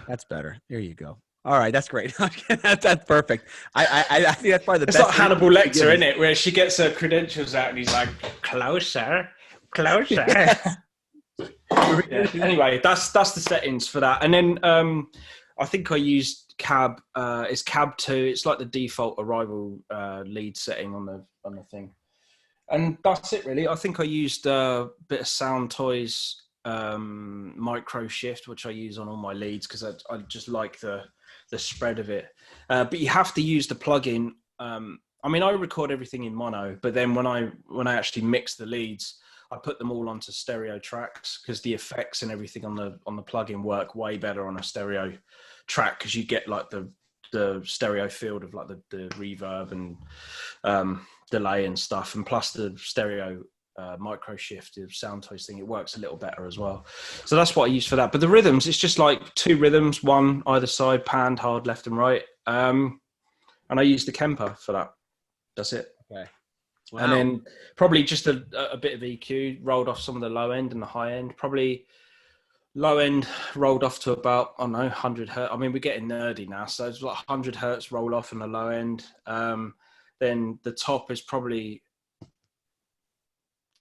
That's better. There you go. All right, that's great. That's perfect. I think that's probably the best. It's like Hannibal Lecter, isn't it? Where she gets her credentials out, and he's like, closer. Yes. Anyway, that's the settings for that, and then I think I used Cab. It's Cab 2. It's like the default arrival lead setting on the thing. And that's it, really. I think I used a bit of Sound Toys micro shift, which I use on all my leads because I just like the spread of it. But you have to use the plugin. I mean, I record everything in mono, but then when I actually mix the leads, I put them all onto stereo tracks because the effects and everything on the plugin work way better on a stereo track because you get like the stereo field of like the reverb and delay and stuff, and plus the stereo micro shift of Sound Toys thing, it works a little better as well. So that's what I use for that. But the rhythms, it's just like 2 rhythms, one either side, panned hard left and right. And I use the Kemper for that. That's it. Okay. Wow. And then probably just a bit of EQ rolled off some of the low end and the high end. Probably low end rolled off to about, I don't know, 100 hertz. I mean, we're getting nerdy now. So it's like 100 hertz roll off in the low end. Then the top is probably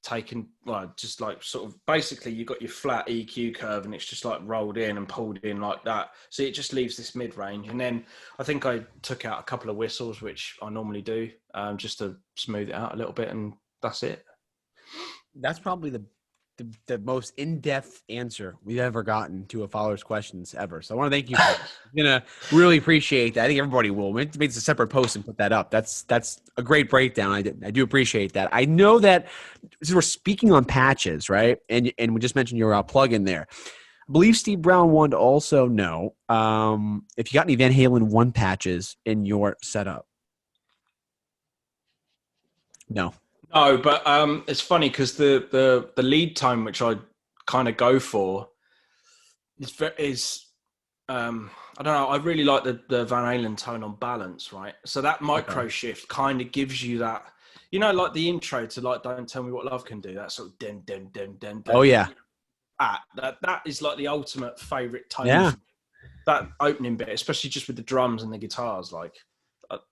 taken, well, just like sort of basically you got your flat EQ curve and it's just like rolled in and pulled in like that. So it just leaves this mid range. And then I think I took out a couple of whistles, which I normally do, just to smooth it out a little bit, and that's it. That's probably the most in-depth answer we've ever gotten to a follower's questions ever. So I want to thank you for that. I'm going to really appreciate that. I think everybody will. Make a separate post and put that up. That's a great breakdown. I do appreciate that. I know that we're speaking on patches, right? And we just mentioned your plug-in there. I believe Steve Brown wanted to also know if you got any Van Halen 1 patches in your setup. No. No, but it's funny because the lead time which I kind of go for is I don't know. I really like the Van Halen tone on balance, right? So that micro shift kind of gives you that. like the intro to like "Don't Tell Me What Love Can Do." That sort of den den den den. Oh yeah, that is like the ultimate favorite tone. yeah. That opening bit, especially just with the drums and the guitars, like,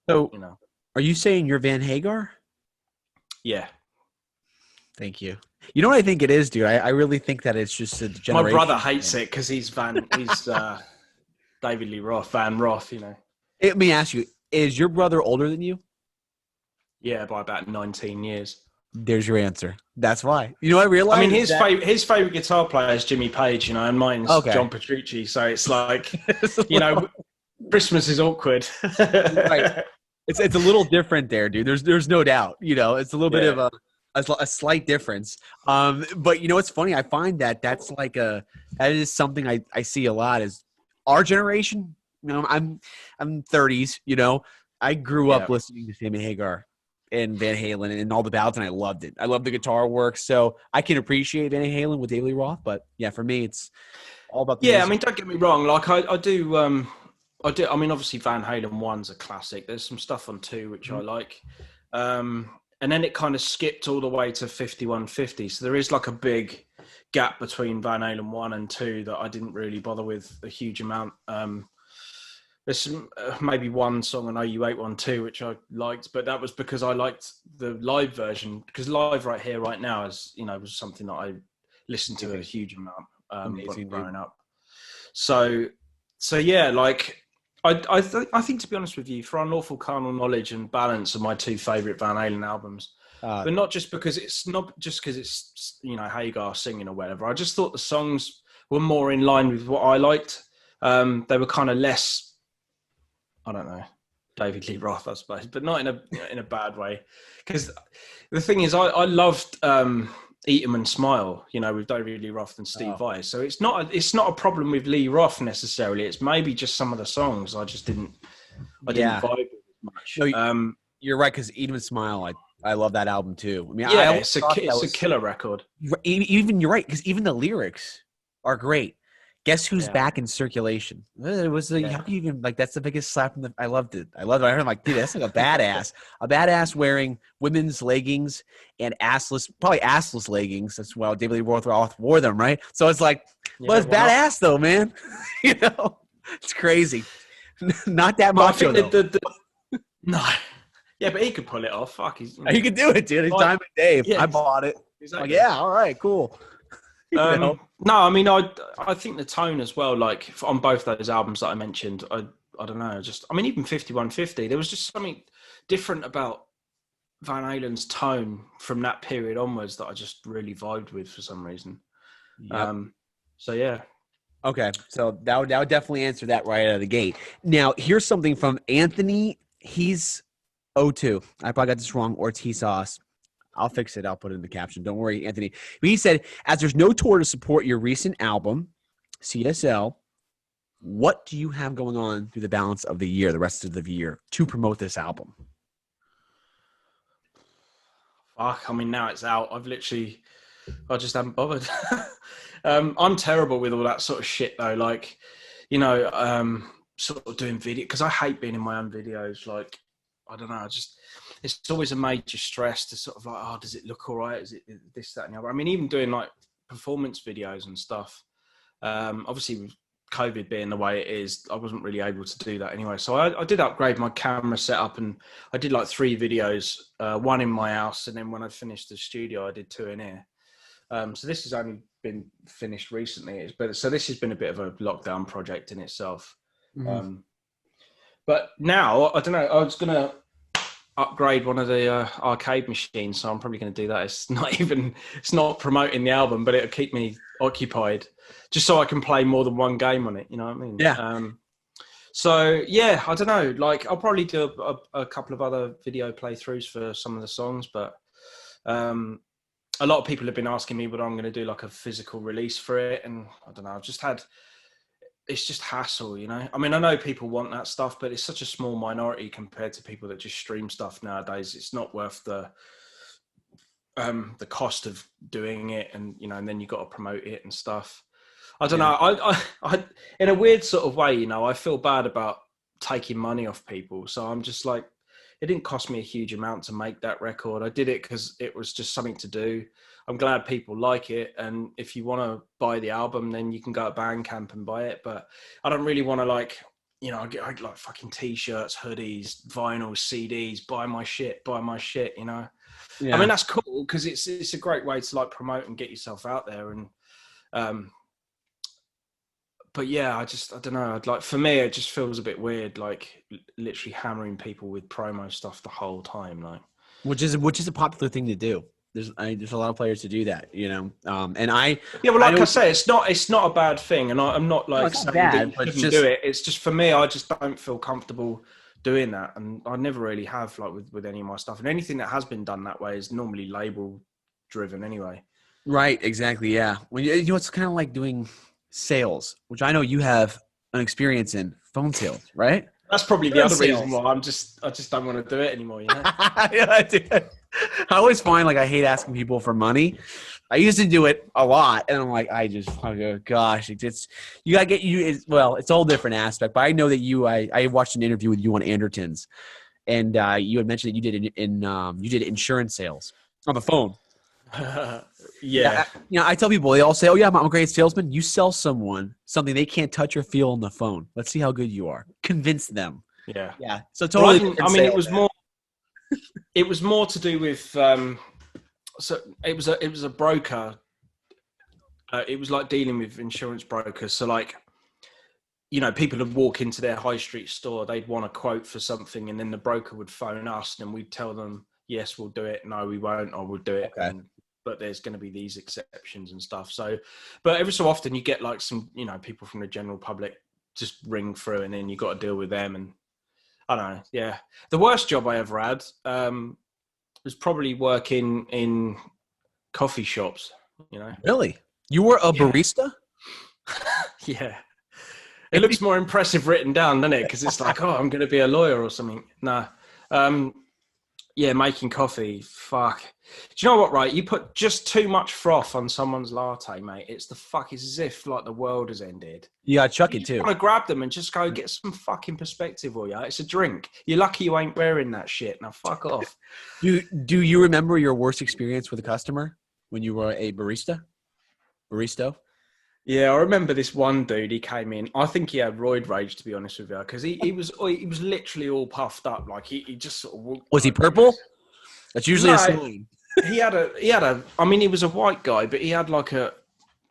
So, you know. are you saying you're Van Hagar? Yeah. Thank you. You know what I think it is, dude? I really think that it's just a generation. My brother hates it because he's David Lee Roth, Van Roth, you know. Let me ask you, is your brother older than you? Yeah, by about 19 years. There's your answer. That's why. You know what I realized? I mean, his favorite guitar player is Jimmy Page, you know, and mine's John Petrucci. So it's like, you know, Christmas is awkward. Right. It's a little different there, dude. There's no doubt. You know, it's a little bit of a slight difference. But you know, it's funny. I find that is something I see a lot is our generation. You know, I'm 30s. You know, I grew up listening to Sammy Hagar and Van Halen and all the ballads, and I loved it. I love the guitar work, so I can appreciate Van Halen with David Lee Roth. But yeah, for me, it's all about the music. I mean, don't get me wrong. Like I do. I mean, obviously, Van Halen 1's a classic. There's some stuff on 2 which I like. And then it kind of skipped all the way to 5150. So there is like a big gap between Van Halen 1 and 2 that I didn't really bother with a huge amount. There's some, maybe one song on OU812 which I liked, but that was because I liked the live version, because Live Right Here, Right Now is, you know, was something that I listened to a huge amount growing up. So yeah, like I think, to be honest with you, For Unlawful Carnal Knowledge and Balance are my 2 favorite Van Halen albums. But not just because it's you know, Hagar singing or whatever. I just thought the songs were more in line with what I liked. They were kind of less, I don't know, David Lee Roth, I suppose, but not in a bad way. Because the thing is, I loved Eat 'Em and Smile, you know, with David Lee Roth and Steve Vai. So it's not a problem with Lee Roth necessarily. It's maybe just some of the songs I didn't vibe with as much. No, you're right, because Eat 'Em and Smile, I love that album too. I mean, it's a killer record. Even you're right, because even the lyrics are great. Guess who's back in circulation? It was how do you even, like, that's the biggest slap in the. I loved it. I heard him like, dude, that's like a badass wearing women's leggings and probably assless leggings. That's why David Lee Roth wore them, right? So it's like, well, it's badass though, man. You know, it's crazy. Not that macho though. No. Yeah, but he could pull it off. Fuck, he could do it, dude. He's Diamond Dave. Yeah, I bought it. Exactly. Like, yeah, all right, cool. No, I mean, I think the tone as well, like on both those albums that I mentioned, I don't know, even 5150, there was just something different about Van Halen's tone from that period onwards that I just really vibed with for some reason. Yep. So yeah. Okay, so that would definitely answer that right out of the gate. Now, here's something from Anthony. He's 02. I probably got this wrong. Ortiz sauce. I'll fix it. I'll put it in the caption. Don't worry, Anthony. But he said, as there's no tour to support your recent album, C.S.I.L, what do you have going on through the balance of the year, the rest of the year, to promote this album? Fuck, I mean, now it's out. I just haven't bothered. I'm terrible with all that sort of shit, though. Like, you know, sort of doing video, because I hate being in my own videos. Like, I don't know, it's always a major stress to sort of like, oh, does it look all right? Is it this, that, and the other? I mean, even doing like performance videos and stuff. Obviously, with COVID being the way it is, I wasn't really able to do that anyway. So I did upgrade my camera setup, and I did like 3 videos, one in my house, and then when I finished the studio, I did 2 in here. So this has only been finished recently. So this has been a bit of a lockdown project in itself. Mm-hmm. But now, I don't know, I was going to upgrade one of the arcade machines, so I'm probably going to do that. It's not promoting the album, but it'll keep me occupied just so I can play more than one game on it, you know what I mean? Yeah. So yeah, I don't know, like I'll probably do a couple of other video playthroughs for some of the songs, but a lot of people have been asking me whether I'm going to do like a physical release for it, and I don't know, it's just hassle, you know? I mean, I know people want that stuff, but it's such a small minority compared to people that just stream stuff nowadays. It's not worth the cost of doing it, and, you know, and then you got to promote it and stuff. I don't know. I in a weird sort of way, you know, I feel bad about taking money off people. So I'm just like, it didn't cost me a huge amount to make that record. I did it because it was just something to do. I'm glad people like it. And if you want to buy the album, then you can go to Bandcamp and buy it. But I don't really want to like, you know, I get like fucking t-shirts, hoodies, vinyls, CDs, buy my shit, you know? Yeah. I mean, that's cool because it's a great way to like promote and get yourself out there. And, but yeah, I don't know. Like for me, it just feels a bit weird, like literally hammering people with promo stuff the whole time, like. Which is a popular thing to do. There's a lot of players to do that, you know. And I I say, it's not a bad thing, and I'm not like saying bad, that you shouldn't do it. It's just for me, I just don't feel comfortable doing that, and I never really have like with any of my stuff. And anything that has been done that way is normally label driven anyway. Right. Exactly. Yeah. When you know, it's kind of like doing sales, which I know you have an experience in, phone sales, right? That's probably the other reason why I just don't want to do it anymore, you know? Yeah, I do. I always find like I hate asking people for money. I used to do it a lot, and I'm like, oh gosh, it's you gotta get you. It's a whole different aspect. But I know that I watched an interview with you on Anderton's, and you had mentioned that you did insurance sales on the phone. Yeah. You know, I tell people, they all say, oh yeah, I'm a great salesman. You sell someone something they can't touch or feel on the phone. Let's see how good you are. Convince them. Yeah. Yeah. So totally. Well, I mean, it was more to do with, so it was a broker. It was like dealing with insurance brokers. So like, you know, people would walk into their high street store, they'd want a quote for something, and then the broker would phone us and we'd tell them, yes, we'll do it. No, we won't, or we'll do it. Okay. But there's going to be these exceptions and stuff. So, but every so often you get like some, you know, people from the general public just ring through, and then you got to deal with them. And I don't know. Yeah. The worst job I ever had was probably working in coffee shops, you know. Really? You were a barista? Yeah. It looks more impressive written down, doesn't it? Because it's like, oh, I'm going to be a lawyer or something. No. Yeah, making coffee. Fuck. Do you know what, right? You put just too much froth on someone's latte, mate. It's as if like the world has ended. You got to chuck it too. You want to grab them and just go get some fucking perspective, or yeah? It's a drink. You're lucky you ain't wearing that shit. Now fuck off. Do you remember your worst experience with a customer when you were a barista? Baristo? Yeah, I remember this one dude. He came in. I think he had roid rage, to be honest with you, because he was literally all puffed up. Like he just sort of was he purple? That's usually a sign. He had a. I mean, he was a white guy, but he had like a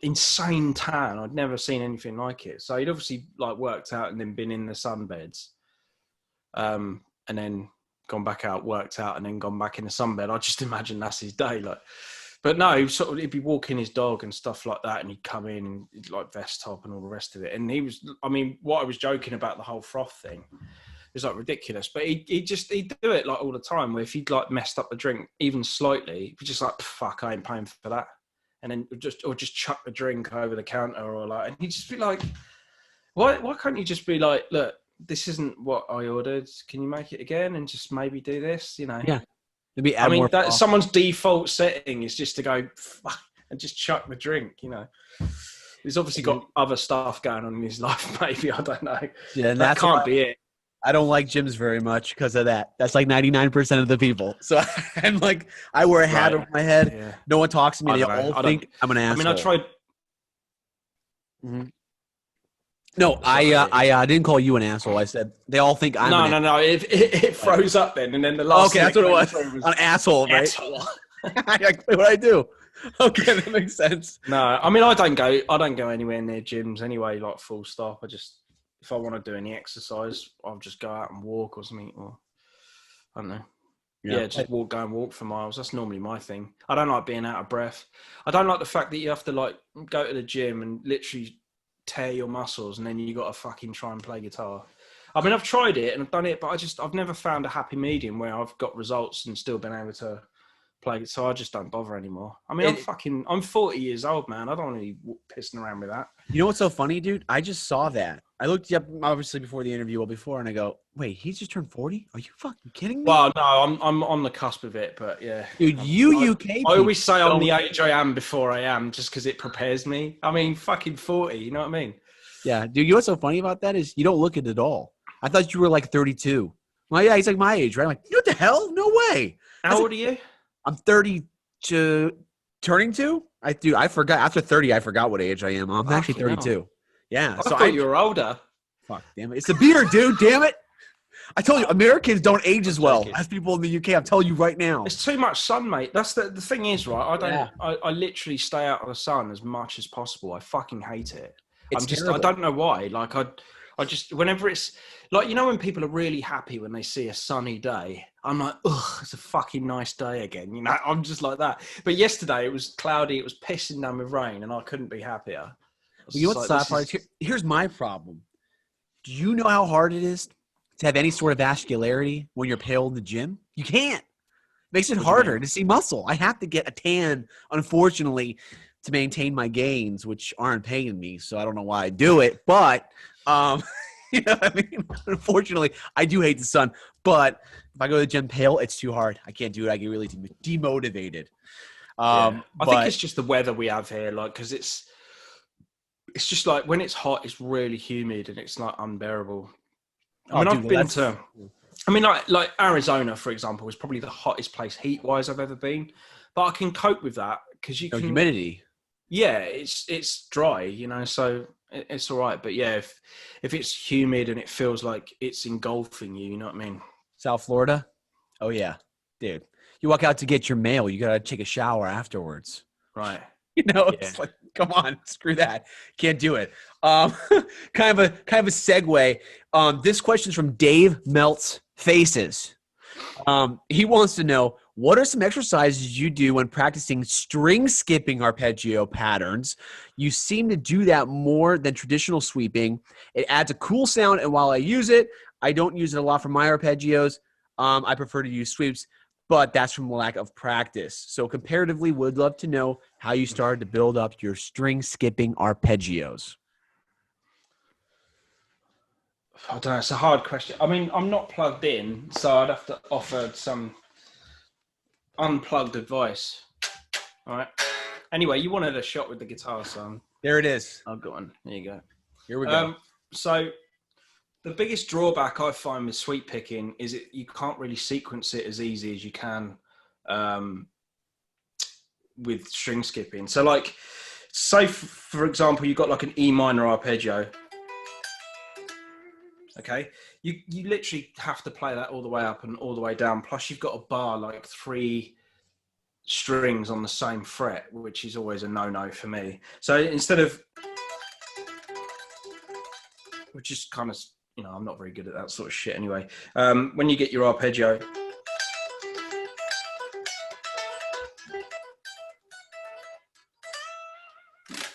insane tan. I'd never seen anything like it. So he'd obviously like worked out and then been in the sunbeds, and then gone back out, worked out, and then gone back in the sunbed. I just imagine that's his day, like. But no, he'd be walking his dog and stuff like that, and he'd come in and he'd like vest top and all the rest of it. And he was, I mean, what I was joking about the whole froth thing is like ridiculous. But he'd do it like all the time. Where if he'd like messed up the drink even slightly, he'd be just like, fuck, I ain't paying for that. And then just chuck the drink over the counter, or like, and he'd just be like, why can't you just be like, look, this isn't what I ordered. Can you make it again and just maybe do this? You know? Yeah. I mean, someone's default setting is just to go and just chuck the drink, you know. He's obviously got other stuff going on in his life, maybe. I don't know. Yeah, and that can't be it. I don't like gyms very much because of that. That's like 99% of the people. So I'm like, I wear a hat over my head. Yeah. No one talks to me. They all think I'm an asshole. I mean, I tried. Mm-hmm. No, I didn't call you an asshole. I said they all think I'm No. It froze up then, and then the last. Okay, that's what it was. An asshole, right? Asshole. What I do? Okay, that makes sense. No, I mean I don't go anywhere near gyms anyway. Like full stop. If I want to do any exercise, I'll just go out and walk or something, or I don't know. Yeah, just go and walk for miles. That's normally my thing. I don't like being out of breath. I don't like the fact that you have to like go to the gym and literally tear your muscles, and then you got to fucking try and play guitar. I mean, I've tried it and I've done it, but I've never found a happy medium where I've got results and still been able to play guitar. I just don't bother anymore. I mean, I'm 40 years old, man. I don't want to be pissing around with that. You know what's so funny, dude? I just saw that. I looked you up obviously before the interview, and I go, wait, he just turned 40? Are you fucking kidding me? Well, no, I'm on the cusp of it, but yeah. Dude, UK I always say I'm the age I am before I am, just because it prepares me. I mean, fucking 40, you know what I mean? Yeah, dude, you know what's so funny about that is you don't look it at all. I thought you were like 32. Well, yeah, he's like my age, right? I'm like, what the hell? No way. How old are you? I'm 32, turning 2. I forgot. After 30, I forgot what age I am. I'm actually Fucking 32. hell. Yeah. I So thought you were older. fuck, damn it. It's the beard, dude. Damn it. I told you, Americans don't age as well as people in the UK. I'm telling you right now. It's too much sun, mate. That's the thing is, right? Yeah. I literally stay out of the sun as much as possible. I fucking hate it. It's I don't know why. Like I just, whenever it's like, you know, when people are really happy when they see a sunny day, I'm like, ugh, it's a fucking nice day again. You know, I'm just like that. But yesterday it was cloudy. It was pissing down with rain and I couldn't be happier. Well, you know what's sad part? Here's my problem. Do you know how hard it is to have any sort of vascularity when you're pale in the gym? You can't. It makes it harder to see muscle. I have to get a tan, unfortunately, to maintain my gains, which aren't paying me. So I don't know why I do it. But, you know what I mean? Unfortunately, I do hate the sun. But if I go to the gym pale, it's too hard. I can't do it. I get really demotivated. I think it's just the weather we have here. Like, because it's just like when it's hot, it's really humid and it's like unbearable. I mean, like Arizona, for example, is probably the hottest place heat-wise I've ever been. But I can cope with that because you can humidity. Yeah, it's dry, you know, so it's all right. But yeah, if it's humid and it feels like it's engulfing you, you know what I mean? South Florida? Oh yeah, dude. You walk out to get your mail, you gotta take a shower afterwards. Right. You know, it's like, come on, screw that. Can't do it. Kind of a segue. This question is from Dave Melt's Faces. He wants to know, what are some exercises you do when practicing string skipping arpeggio patterns? You seem to do that more than traditional sweeping. It adds a cool sound, and while I use it, I don't use it a lot for my arpeggios. I prefer to use sweeps, but that's from lack of practice. So comparatively, would love to know how you started to build up your string skipping arpeggios. I don't know. It's a hard question. I mean, I'm not plugged in, so I'd have to offer some unplugged advice. All right. Anyway, you wanted a shot with the guitar, son. There it is. I've got one. There you go. Here we go. So the biggest drawback I find with sweep picking is you can't really sequence it as easy as you can with string skipping. So like, say for example, you've got like an E minor arpeggio. Okay, you literally have to play that all the way up and all the way down. Plus, you've got a bar like 3 strings on the same fret, which is always a no-no for me. So instead of, which is kind of, you know, I'm not very good at that sort of shit anyway. When you get your arpeggio,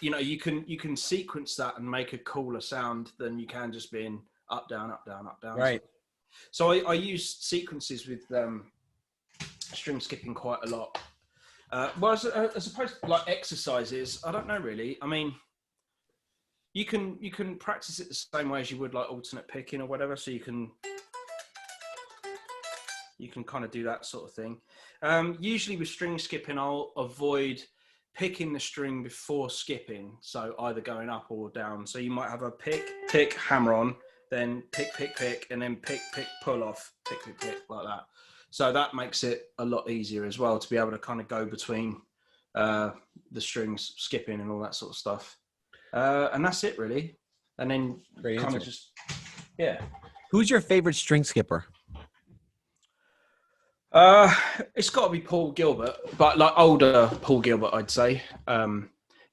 you know, you can sequence that and make a cooler sound than you can just being up, down, up, down, up, down. Right. So I use sequences with string skipping quite a lot. Well, as opposed to like exercises, I don't know really. I mean, you can practice it the same way as you would like alternate picking or whatever. So you can kind of do that sort of thing. Usually with string skipping, I'll avoid picking the string before skipping. So either going up or down. So you might have a pick, hammer on, then pick, and then pick, pull off, pick, like that. So that makes it a lot easier as well to be able to kind of go between the strings, skipping and all that sort of stuff. And that's it really. And then Great kind answer. of just, yeah. Who's your favorite string skipper? It's got to be Paul Gilbert, but like older Paul Gilbert, I'd say.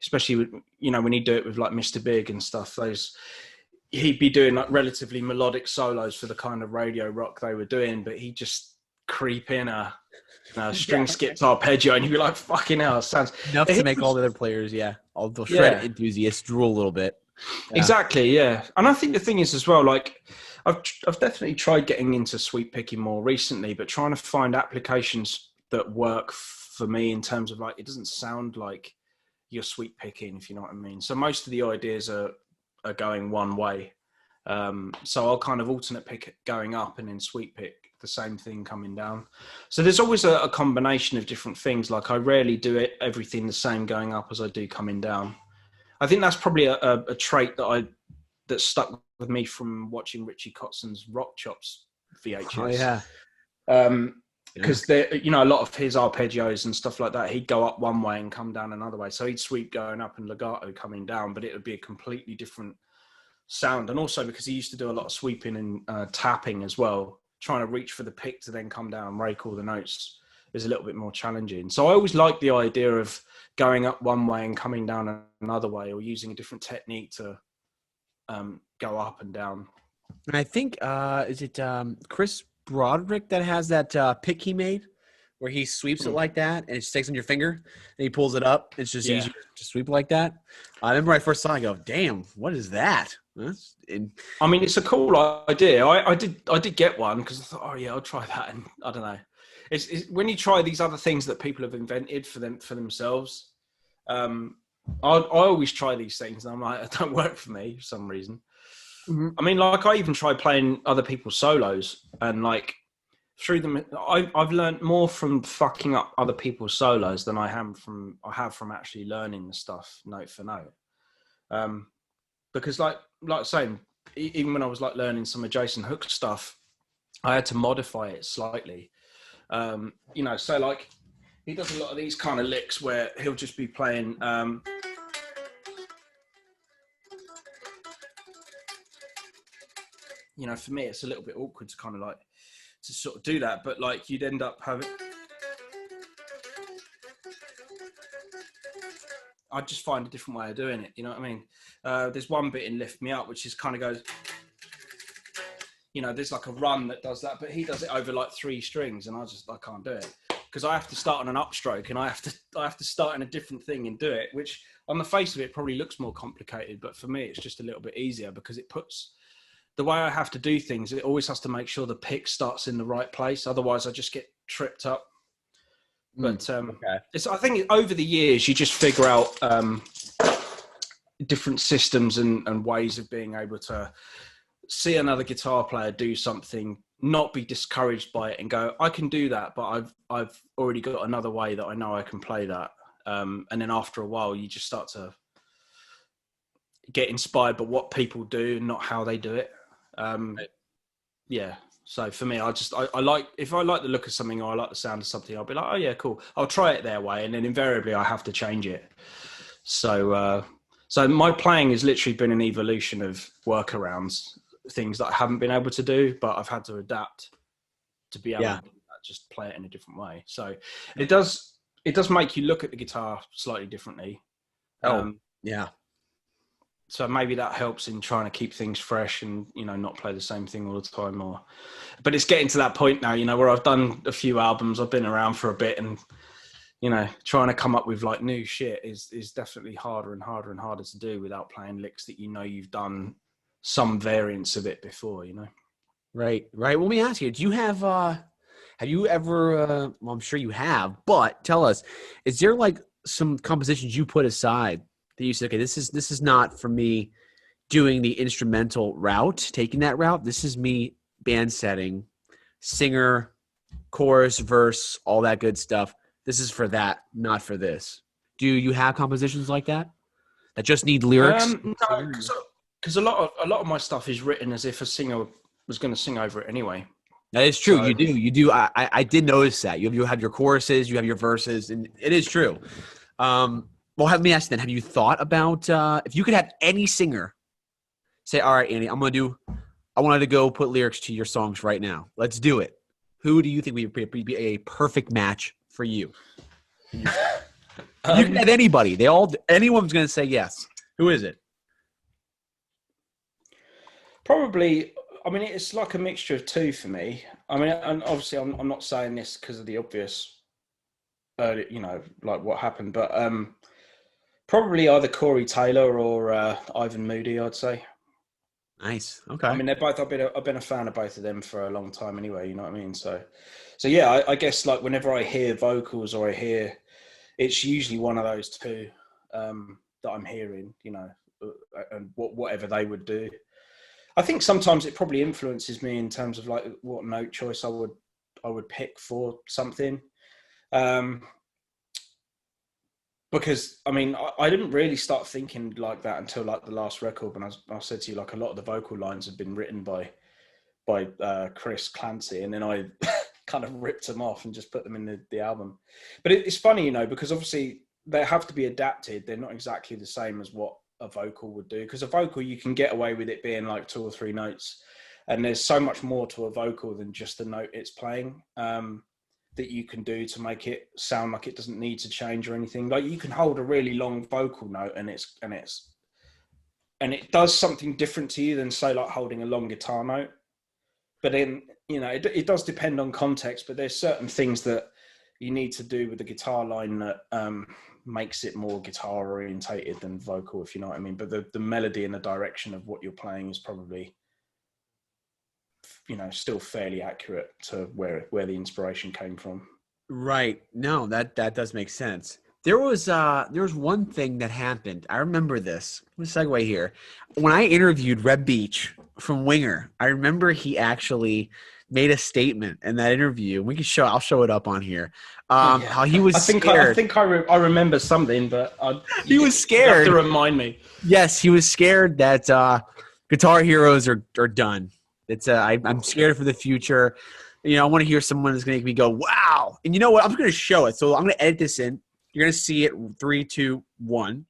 Especially with, you know, when you do it with like Mr. Big and stuff, he'd be doing like relatively melodic solos for the kind of radio rock they were doing, but he'd just creep in a string skipped arpeggio and you'd be like, fucking hell, sounds enough to make all the other players, all the shred enthusiasts drool a little bit. Yeah. Exactly, yeah. And I think the thing is as well, like I've definitely tried getting into sweep picking more recently, but trying to find applications that work for me in terms of like, it doesn't sound like you're sweep picking, if you know what I mean. So most of the ideas are going one way. So I'll kind of alternate pick going up and then sweep pick the same thing coming down. So there's always a combination of different things. Like I rarely do everything the same going up as I do coming down. I think that's probably a trait that stuck with me from watching Richie Kotzon's Rock Chops VHS. Oh yeah. Because a lot of his arpeggios and stuff like that, he'd go up one way and come down another way. So he'd sweep going up and legato coming down, but it would be a completely different sound. And also because he used to do a lot of sweeping and tapping as well, trying to reach for the pick to then come down and rake all the notes is a little bit more challenging. So I always liked the idea of going up one way and coming down another way, or using a different technique to go up and down. And I think is it Chris Broderick that has that pick he made where he sweeps it like that and it just takes on your finger and he pulls it up. It's just easier to sweep like that. I remember I first saw it, I go, damn, what is that? I mean, it's a cool idea. I did get one because I thought, oh yeah, I'll try that. And I don't know. It's when you try these other things that people have invented for themselves. I always try these things and I'm like, it don't work for me for some reason. Mm-hmm. I mean, like I even tried playing other people's solos and like through them, I've learned more from fucking up other people's solos than I have from actually learning the stuff note for note. Because like saying, even when I was like learning some of Jason Hook's stuff, I had to modify it slightly. So like he does a lot of these kind of licks where he'll just be playing. For me, it's a little bit awkward to kind of like to sort of do that, but like you'd end up having. I'd just find a different way of doing it. You know what I mean? There's one bit in Lift Me Up, which is kind of goes, there's like a run that does that, but he does it over like 3 strings and I can't do it because I have to start on an upstroke and I have to start in a different thing and do it, which on the face of it probably looks more complicated, but for me, it's just a little bit easier because it puts the way I have to do things. It always has to make sure the pick starts in the right place. Otherwise I just get tripped up. But I think over the years, you just figure out different systems and ways of being able to see another guitar player do something, not be discouraged by it and go, I can do that, but I've already got another way that I know I can play that. And then after a while, you just start to get inspired by what people do, not how they do it. Yeah. So for me, I like, if I like the look of something or I like the sound of something, I'll be like, oh yeah, cool. I'll try it their way. And then invariably I have to change it. So my playing has literally been an evolution of workarounds, things that I haven't been able to do, but I've had to adapt to be able to just play it in a different way. So it does make you look at the guitar slightly differently. Yeah. So maybe that helps in trying to keep things fresh and, not play the same thing all the time but it's getting to that point now, where I've done a few albums, I've been around for a bit and, trying to come up with like new shit is definitely harder and harder and harder to do without playing licks that, you've done some variants of it before, Right. Well, let me ask you, do you have you ever, well, I'm sure you have, but tell us, is there like some compositions you put aside that you said, okay, this is not for me doing the instrumental route, taking that route. This is me band setting, singer, chorus, verse, all that good stuff. This is for that, not for this. Do you have compositions like that just need lyrics? No, because a lot of my stuff is written as if a singer was going to sing over it anyway. That is true. So, you do. I did notice that you have your choruses, you have your verses, and it is true. Well, let me ask you then, have you thought about if you could have any singer say, all right, Andy, I wanted to go put lyrics to your songs right now. Let's do it. Who do you think would be a perfect match for you? You can have anybody. Anyone's going to say yes. Who is it? Probably, I mean, it's like a mixture of two for me. I mean, and obviously I'm not saying this because of the obvious, like what happened, but probably either Corey Taylor or Ivan Moody, I'd say. Nice. Okay. I mean, they're both. I've been a fan of both of them for a long time, anyway. You know what I mean? So yeah. I guess like whenever I hear vocals or I hear, it's usually one of those two that I'm hearing. And whatever they would do. I think sometimes it probably influences me in terms of like what note choice I would pick for something. Because I mean, I didn't really start thinking like that until like the last record when I said to you, like a lot of the vocal lines have been written by by Chris Clancy, and then I kind of ripped them off and just put them in the album. But it's funny, because obviously they have to be adapted. They're not exactly the same as what a vocal would do, because a vocal, you can get away with it being like 2 or 3 notes, and there's so much more to a vocal than just the note it's playing, that you can do to make it sound like it doesn't need to change or anything. Like, you can hold a really long vocal note and it does something different to you than, say, like holding a long guitar note. But then, it does depend on context, but there's certain things that you need to do with the guitar line that makes it more guitar orientated than vocal, if you know what I mean. But the melody and the direction of what you're playing is probably, still fairly accurate to where the inspiration came from. Right. No, that does make sense. There was one thing that happened. I remember this. Let's segue here. When I interviewed Reb Beach from Winger, I remember he actually made a statement in that interview. I'll show it up on here. How he was scared. I think I remember something, but he was scared. You have to remind me. Yes, he was scared that Guitar Heroes are done. It's I'm scared for the future. I want to hear someone that's going to make me go, wow. And you know what? I'm going to show it. So I'm going to edit this in. You're going to see it. 3, 2, 1.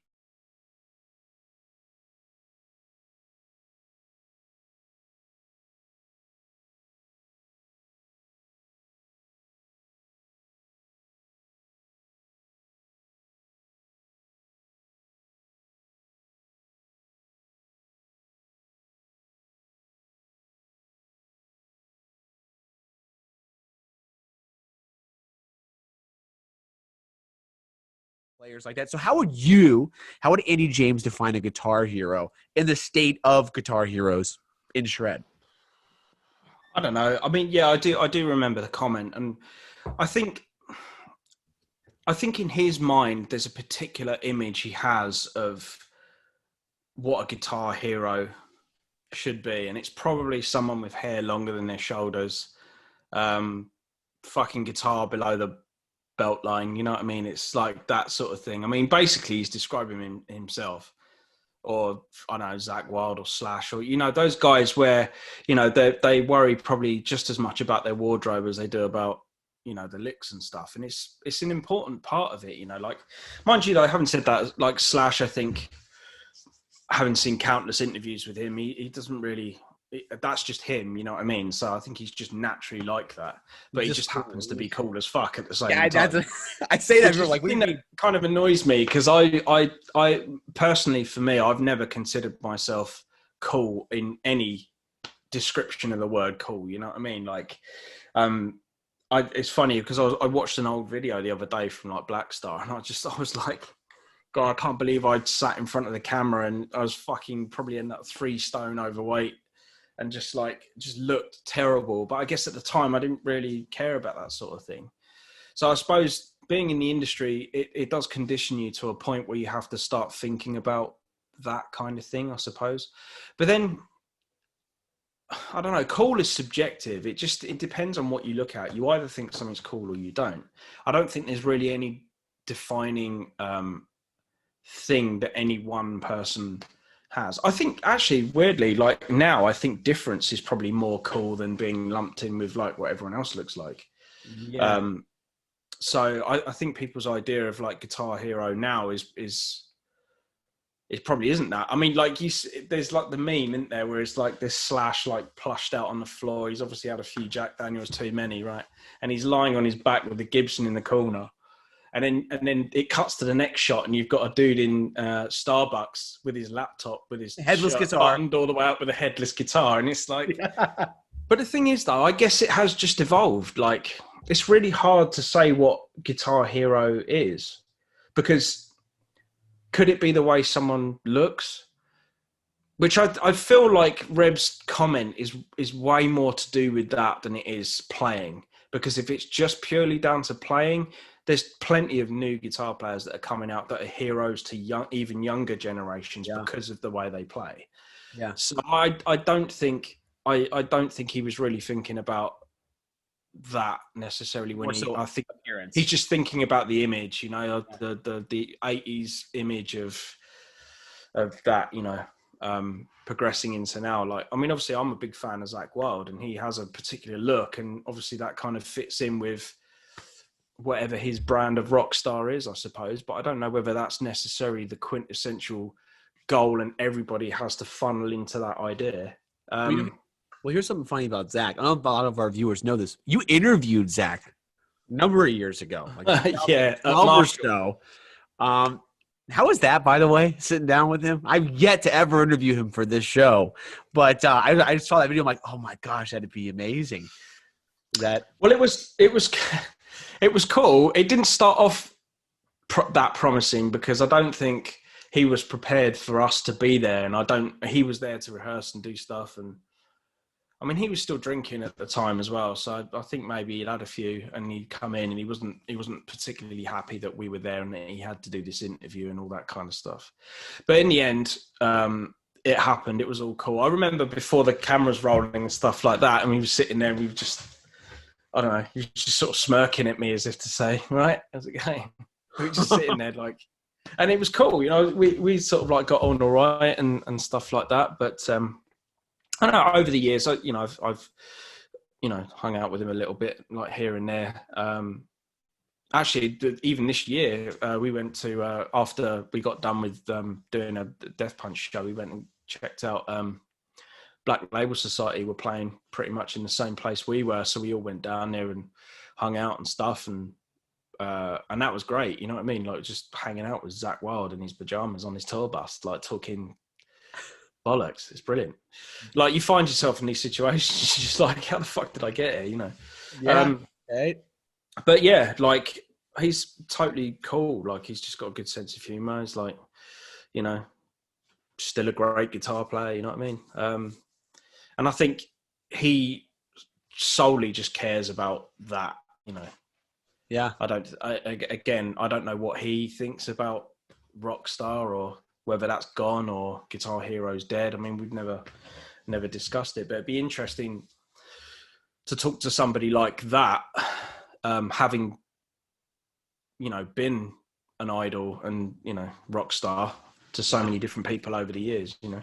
Players like that. So how would Andy James define a guitar hero in the state of guitar heroes in Shred? I don't know. I mean, yeah, I do remember the comment, and I think in his mind there's a particular image he has of what a guitar hero should be, and it's probably someone with hair longer than their shoulders, fucking guitar below the belt line, you know what I mean? It's like that sort of thing. I mean, basically he's describing himself, or I don't know, Zakk Wylde or Slash, or those guys where they worry probably just as much about their wardrobe as they do about the licks and stuff. And it's an important part of it, like, mind you, though, I haven't said that, like Slash, I think, having seen countless interviews with him, he doesn't really, that's just him, you know what I mean? So I think he's just naturally like that, but he just happens to be cool as fuck at the same time. I say that, like, that kind of annoys me, because I personally, for me, I've never considered myself cool in any description of the word cool, you know what I mean? Like, it's funny because I watched an old video the other day from like Black Star, and I was like, God, I can't believe I'd sat in front of the camera and I was fucking probably in that 3 stone overweight and just looked terrible. But I guess at the time I didn't really care about that sort of thing. So I suppose being in the industry, it does condition you to a point where you have to start thinking about that kind of thing, I suppose. But then, I don't know, cool is subjective. It depends on what you look at. You either think something's cool or you don't. I don't think there's really any defining thing that any one person has. I think actually, weirdly, like now, I think difference is probably more cool than being lumped in with like what everyone else looks like. Yeah. So I think people's idea of like guitar hero now is it probably isn't that. I mean, like there's like the meme, isn't there, where it's like this Slash like plushed out on the floor. He's obviously had a few Jack Daniels too many, right? And he's lying on his back with the Gibson in the corner. And then it cuts to the next shot, and you've got a dude in Starbucks with his laptop, with his headless shirt guitar buttoned all the way up with a headless guitar, and it's like. But the thing is, though, I guess it has just evolved. Like, it's really hard to say what Guitar Hero is, because could it be the way someone looks? Which I feel like Reb's comment is way more to do with that than it is playing. Because if it's just purely down to playing, there's plenty of new guitar players that are coming out that are heroes to even younger generations because of the way they play. Yeah. So I don't think he was really thinking about that necessarily I think appearance. He's just thinking about the image, the 80s image of that, progressing into now. Like, I mean, obviously I'm a big fan of Zakk Wylde, and he has a particular look, and obviously that kind of fits in with whatever his brand of rock star is, I suppose. But I don't know whether that's necessarily the quintessential goal and everybody has to funnel into that idea. Well, here's something funny about Zakk. I don't know if a lot of our viewers know this. You interviewed Zakk a number of years ago. Like yeah. 12 or so. How was that, by the way, sitting down with him? I've yet to ever interview him for this show. But I saw that video. I'm like, oh, my gosh, that'd be amazing. Well, it was it was cool. It didn't start off that promising because I don't think he was prepared for us to be there. And he was there to rehearse and do stuff. And I mean, he was still drinking at the time as well. So I think maybe he'd had a few and he'd come in and he wasn't particularly happy that we were there and that he had to do this interview and all that kind of stuff. But in the end, it happened. It was all cool. I remember before the cameras rolling and stuff like that, and we were sitting there and we were just, I don't know, he was just sort of smirking at me as if to say, right, how's it going? We were just sitting there like, and it was cool. You know, we sort of like got on all right and stuff like that. But, I don't know, over the years, I've hung out with him a little bit, like here and there. Actually, even this year, we went to, after we got done with doing a Death Punch show, we went and checked out Black Label Society were playing pretty much in the same place we were. So we all went down there and hung out and stuff. And that was great. You know what I mean? Like just hanging out with Zakk Wylde in his pajamas on his tour bus, like talking bollocks. It's brilliant. Like you find yourself in these situations, you're just like, how the fuck did I get here? You know? Yeah. Right. But yeah, like he's totally cool. Like he's just got a good sense of humor. He's like, you know, still a great guitar player. You know what I mean? And I think he solely just cares about that, you know? Yeah. I don't know what he thinks about Rockstar or whether that's gone or Guitar Hero's dead. I mean, we've never discussed it, but it'd be interesting to talk to somebody like that, having, you know, been an idol and, you know, rock star to so many different people over the years, you know.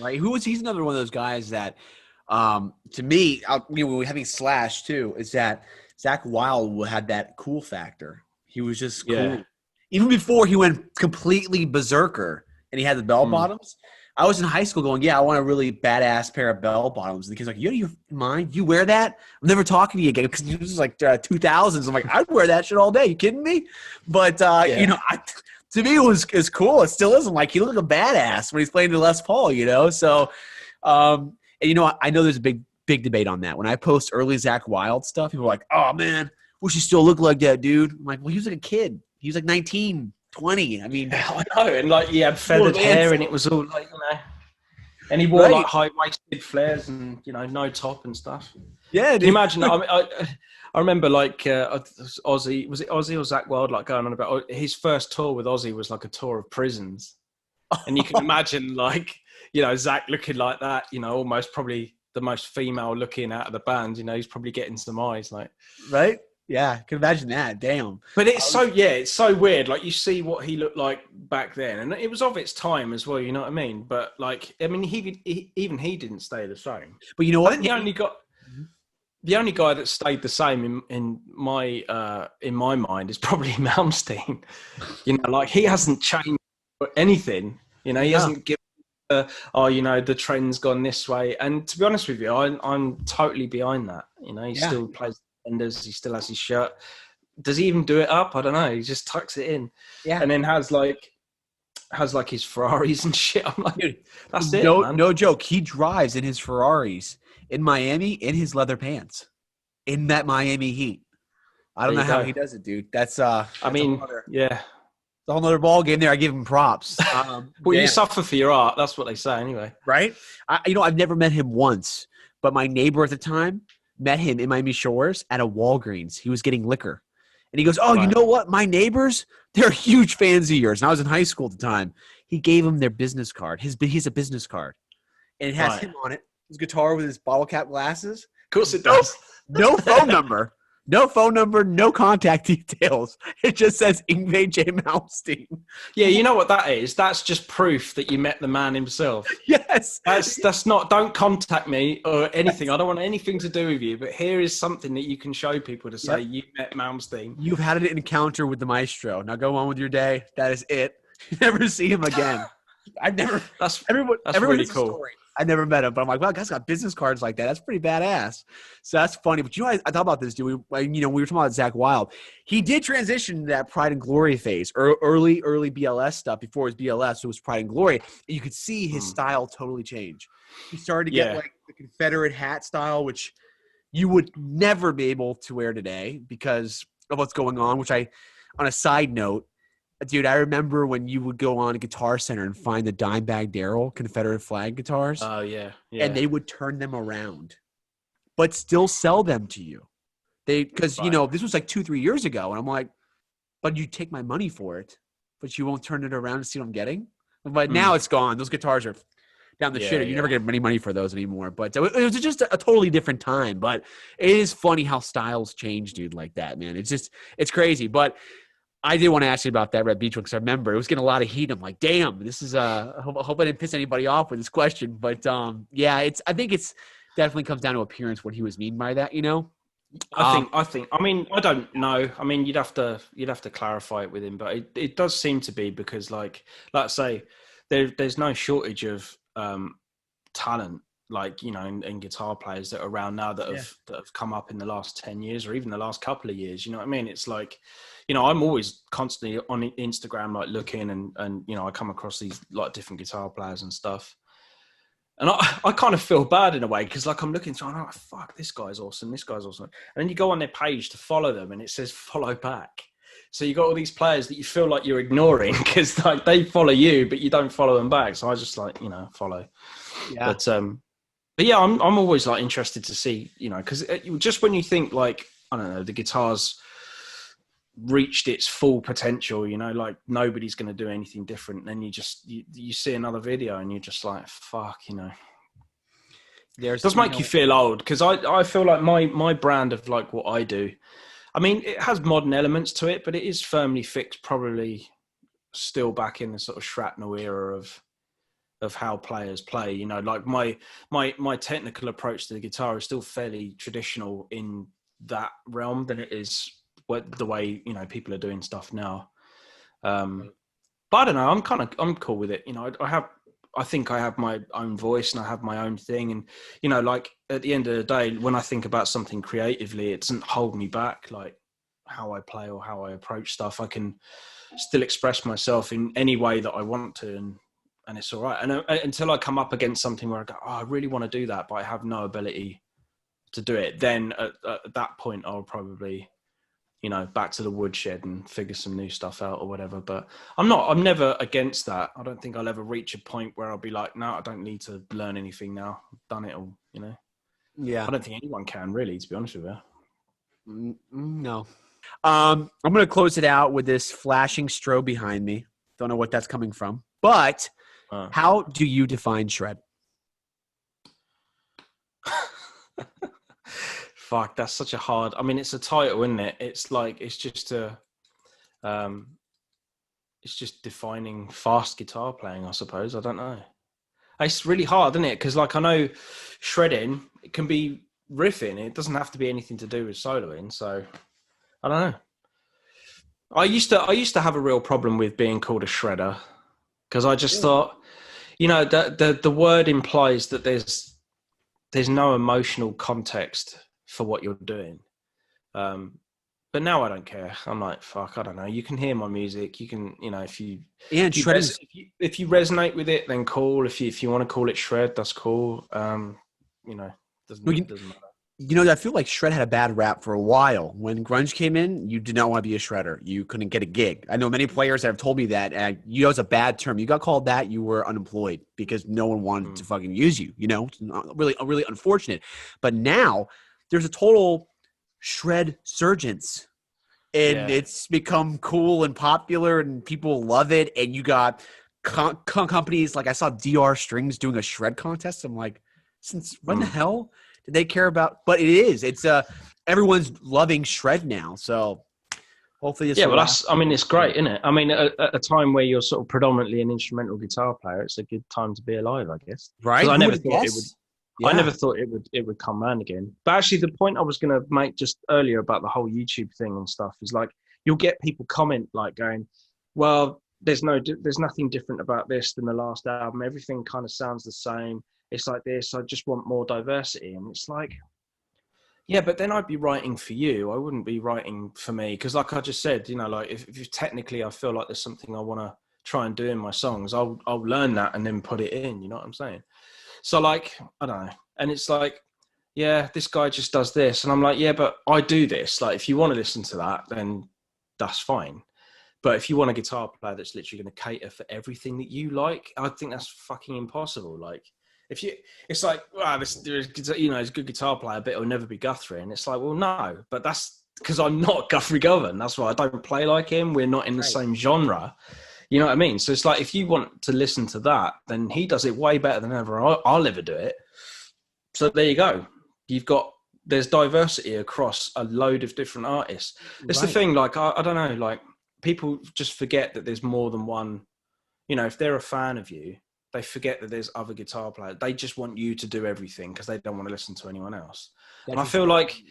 Right. He's another one of those guys that, to me, having Slash too, is that Zakk Wylde had that cool factor. He was just cool. Yeah. Even before he went completely berserker and he had the bell bottoms, I was in high school going, yeah, I want a really badass pair of bell bottoms. And the kid's like, you out of your mind? You wear that? I'm never talking to you again. Because this was like 2000s. I'm like, I'd wear that shit all day. You kidding me? But, you know, to me, it was cool. It still is. I'm like, he looked like a badass when he's playing the Les Paul, you know? So, and you know, I know there's a big debate on that. When I post early Zakk Wylde stuff, people are like, oh, man, wish he still looked like that, dude. I'm like, well, he was like a kid. He was like 19, 20. I mean, I know. And like, he had feathered hair and it was all like, you know, and he wore like high-waisted flares and, you know, no top and stuff. Yeah, dude. Can you imagine? I remember like Ozzy, was it Ozzy or Zakk Wylde, like going on about his first tour with Ozzy was like a tour of prisons. And you can imagine like, you know, Zakk looking like that, you know, almost probably the most female looking out of the band, you know, he's probably getting some eyes like. Right? Yeah, I can imagine that. Damn. But it's so weird. Like you see what he looked like back then, and it was of its time as well. You know what I mean? But like, I mean, even he didn't stay the same. But you know what? I think the only guy that stayed the same in my mind is probably Malmsteen. You know, like he hasn't changed anything. You know, he hasn't given. You know, the trend's gone this way. And to be honest with you, I'm totally behind that. You know, he still plays. He still has his shirt. Does he even do it up? I don't know. He just tucks it in, and then has like his Ferraris and shit. I'm like, dude, that's it. No joke. He drives in his Ferraris in Miami in his leather pants in that Miami heat. I don't know how he does it, dude. That's a whole nother ball game there. I give him props. Well, you suffer for your art. That's what they say, anyway. Right? I've never met him once, but my neighbor at the time met him in Miami Shores at a Walgreens. He was getting liquor. And he goes, you know what? My neighbors, they're huge fans of yours. And I was in high school at the time. He gave them their business card. He's a business card. And it has him on it, his guitar with his bottle cap glasses. Of course it does. No phone number. No phone number, no contact details. It just says Yngwie J. Malmsteen. Yeah, you know what that is? That's just proof that you met the man himself. Yes. That's not, don't contact me or anything. I don't want anything to do with you, but here is something that you can show people to say you met Malmsteen. You've had an encounter with the maestro. Now go on with your day. That is it. You never see him again. I've never. That's everyone really has a cool. story. I never met him, but I'm like, wow, guys got business cards like that. That's pretty badass. So that's funny. But you know, I thought about this, dude. We were talking about Zakk Wylde. He did transition to that Pride and Glory phase, or early BLS stuff. Before it was BLS, it was Pride and Glory. And you could see his style totally change. He started to get like the Confederate hat style, which you would never be able to wear today because of what's going on. Which on a side note, dude, I remember when you would go on a Guitar Center and find the Dimebag Darrell Confederate flag guitars. Oh, yeah. And they would turn them around, but still sell them to you. Because, this was like 2-3 years ago. And I'm like, but you take my money for it, but you won't turn it around and see what I'm getting. But now it's gone. Those guitars are down the shitter. You never get any money for those anymore. But it was just a totally different time. But it is funny how styles change, dude, like that, man. It's crazy. But I did want to ask you about that Red Beach one because I remember it was getting a lot of heat. I'm like, damn, this is I hope I didn't piss anybody off with this question. But I think it's definitely comes down to appearance what he was mean by that, I mean, I don't know. I mean, you'd have to clarify it with him, but it does seem to be because like I say, there's no shortage of talent, like, and guitar players that are around now that have come up in the last 10 years or even the last couple of years. You know what I mean? It's like, I'm always constantly on Instagram, like looking and I come across these like different guitar players and stuff. And I kind of feel bad in a way because like I'm looking through and I'm like, fuck, this guy's awesome. This guy's awesome. And then you go on their page to follow them and it says follow back. So you got all these players that you feel like you're ignoring because like they follow you, but you don't follow them back. So I just like, follow. Yeah. But yeah, I'm always like interested to see, because just when you think like, I don't know, the guitar's reached its full potential, like nobody's going to do anything different. Then you see another video and you're just like, fuck, it does make you feel old because I feel like my brand of like what I do, I mean, it has modern elements to it, but it is firmly fixed, probably still back in the sort of shrapnel era of how players play. Like my technical approach to the guitar is still fairly traditional in that realm than it is the way people are doing stuff now. But I don't know. I'm cool with it. I think I have my own voice and I have my own thing. And like at the end of the day, when I think about something creatively, it doesn't hold me back. Like how I play or how I approach stuff, I can still express myself in any way that I want to, and it's all right. And until I come up against something where I go, oh, I really want to do that, but I have no ability to do it, then at that point I'll probably back to the woodshed and figure some new stuff out or whatever. But I'm never against that. I don't think I'll ever reach a point where I'll be like, no, I don't need to learn anything now. I've done it all, Yeah. I don't think anyone can really, to be honest with you. No. I'm going to close it out with this flashing strobe behind me. Don't know what that's coming from, but how do you define shred? Fuck, that's such a hard. I mean, it's a title, isn't it? It's like it's just defining fast guitar playing, I suppose. I don't know. It's really hard, isn't it? Because like I know shredding, it can be riffing. It doesn't have to be anything to do with soloing. So I don't know. I used to have a real problem with being called a shredder because I just thought, the word implies that there's no emotional context for what you're doing. But now I don't care. I'm like, fuck, I don't know. You can hear my music. You can, if you resonate with it, then cool. If you want to call it shred, that's cool. Doesn't matter. I feel like shred had a bad rap for a while. When grunge came in, you did not want to be a shredder. You couldn't get a gig. I know many players that have told me that. And it's a bad term. You got called that, you were unemployed because no one wanted to fucking use you. It's really unfortunate. But now there's a total shred surgence. And it's become cool and popular and people love it. And you got companies like I saw DR Strings doing a shred contest. I'm like, since when the hell did they care about? But it is. It's everyone's loving shred now. So hopefully this. Yeah, will well, last. it's great, isn't it? I mean, at a time where you're sort of predominantly an instrumental guitar player, it's a good time to be alive, I guess. Right. Because I Who never would thought it would. guess? I Yeah. never thought it would come round again. But actually, the point I was going to make just earlier about the whole YouTube thing and stuff is like you'll get people comment like going, "Well, there's nothing different about this than the last album. Everything kind of sounds the same. It's like this. I just want more diversity." And it's like, yeah, but then I'd be writing for you. I wouldn't be writing for me because, like I just said, like if technically I feel like there's something I want to try and do in my songs, I'll learn that and then put it in. You know what I'm saying? So like, I don't know. And it's like, yeah, this guy just does this. And I'm like, yeah, but I do this. Like, if you want to listen to that, then that's fine. But if you want a guitar player that's literally going to cater for everything that you like, I think that's fucking impossible. Like, it's like, wow, he's a good guitar player, but it'll never be Guthrie. And it's like, well, no, but that's because I'm not Guthrie Govan. That's why I don't play like him. We're not in the same genre. You know what I mean? So it's like, if you want to listen to that, then he does it way better than ever I'll ever do it. So there you go. There's diversity across a load of different artists. It's the thing, like, I don't know, like people just forget that there's more than one, if they're a fan of you, they forget that there's other guitar players. They just want you to do everything because they don't want to listen to anyone else. And I feel like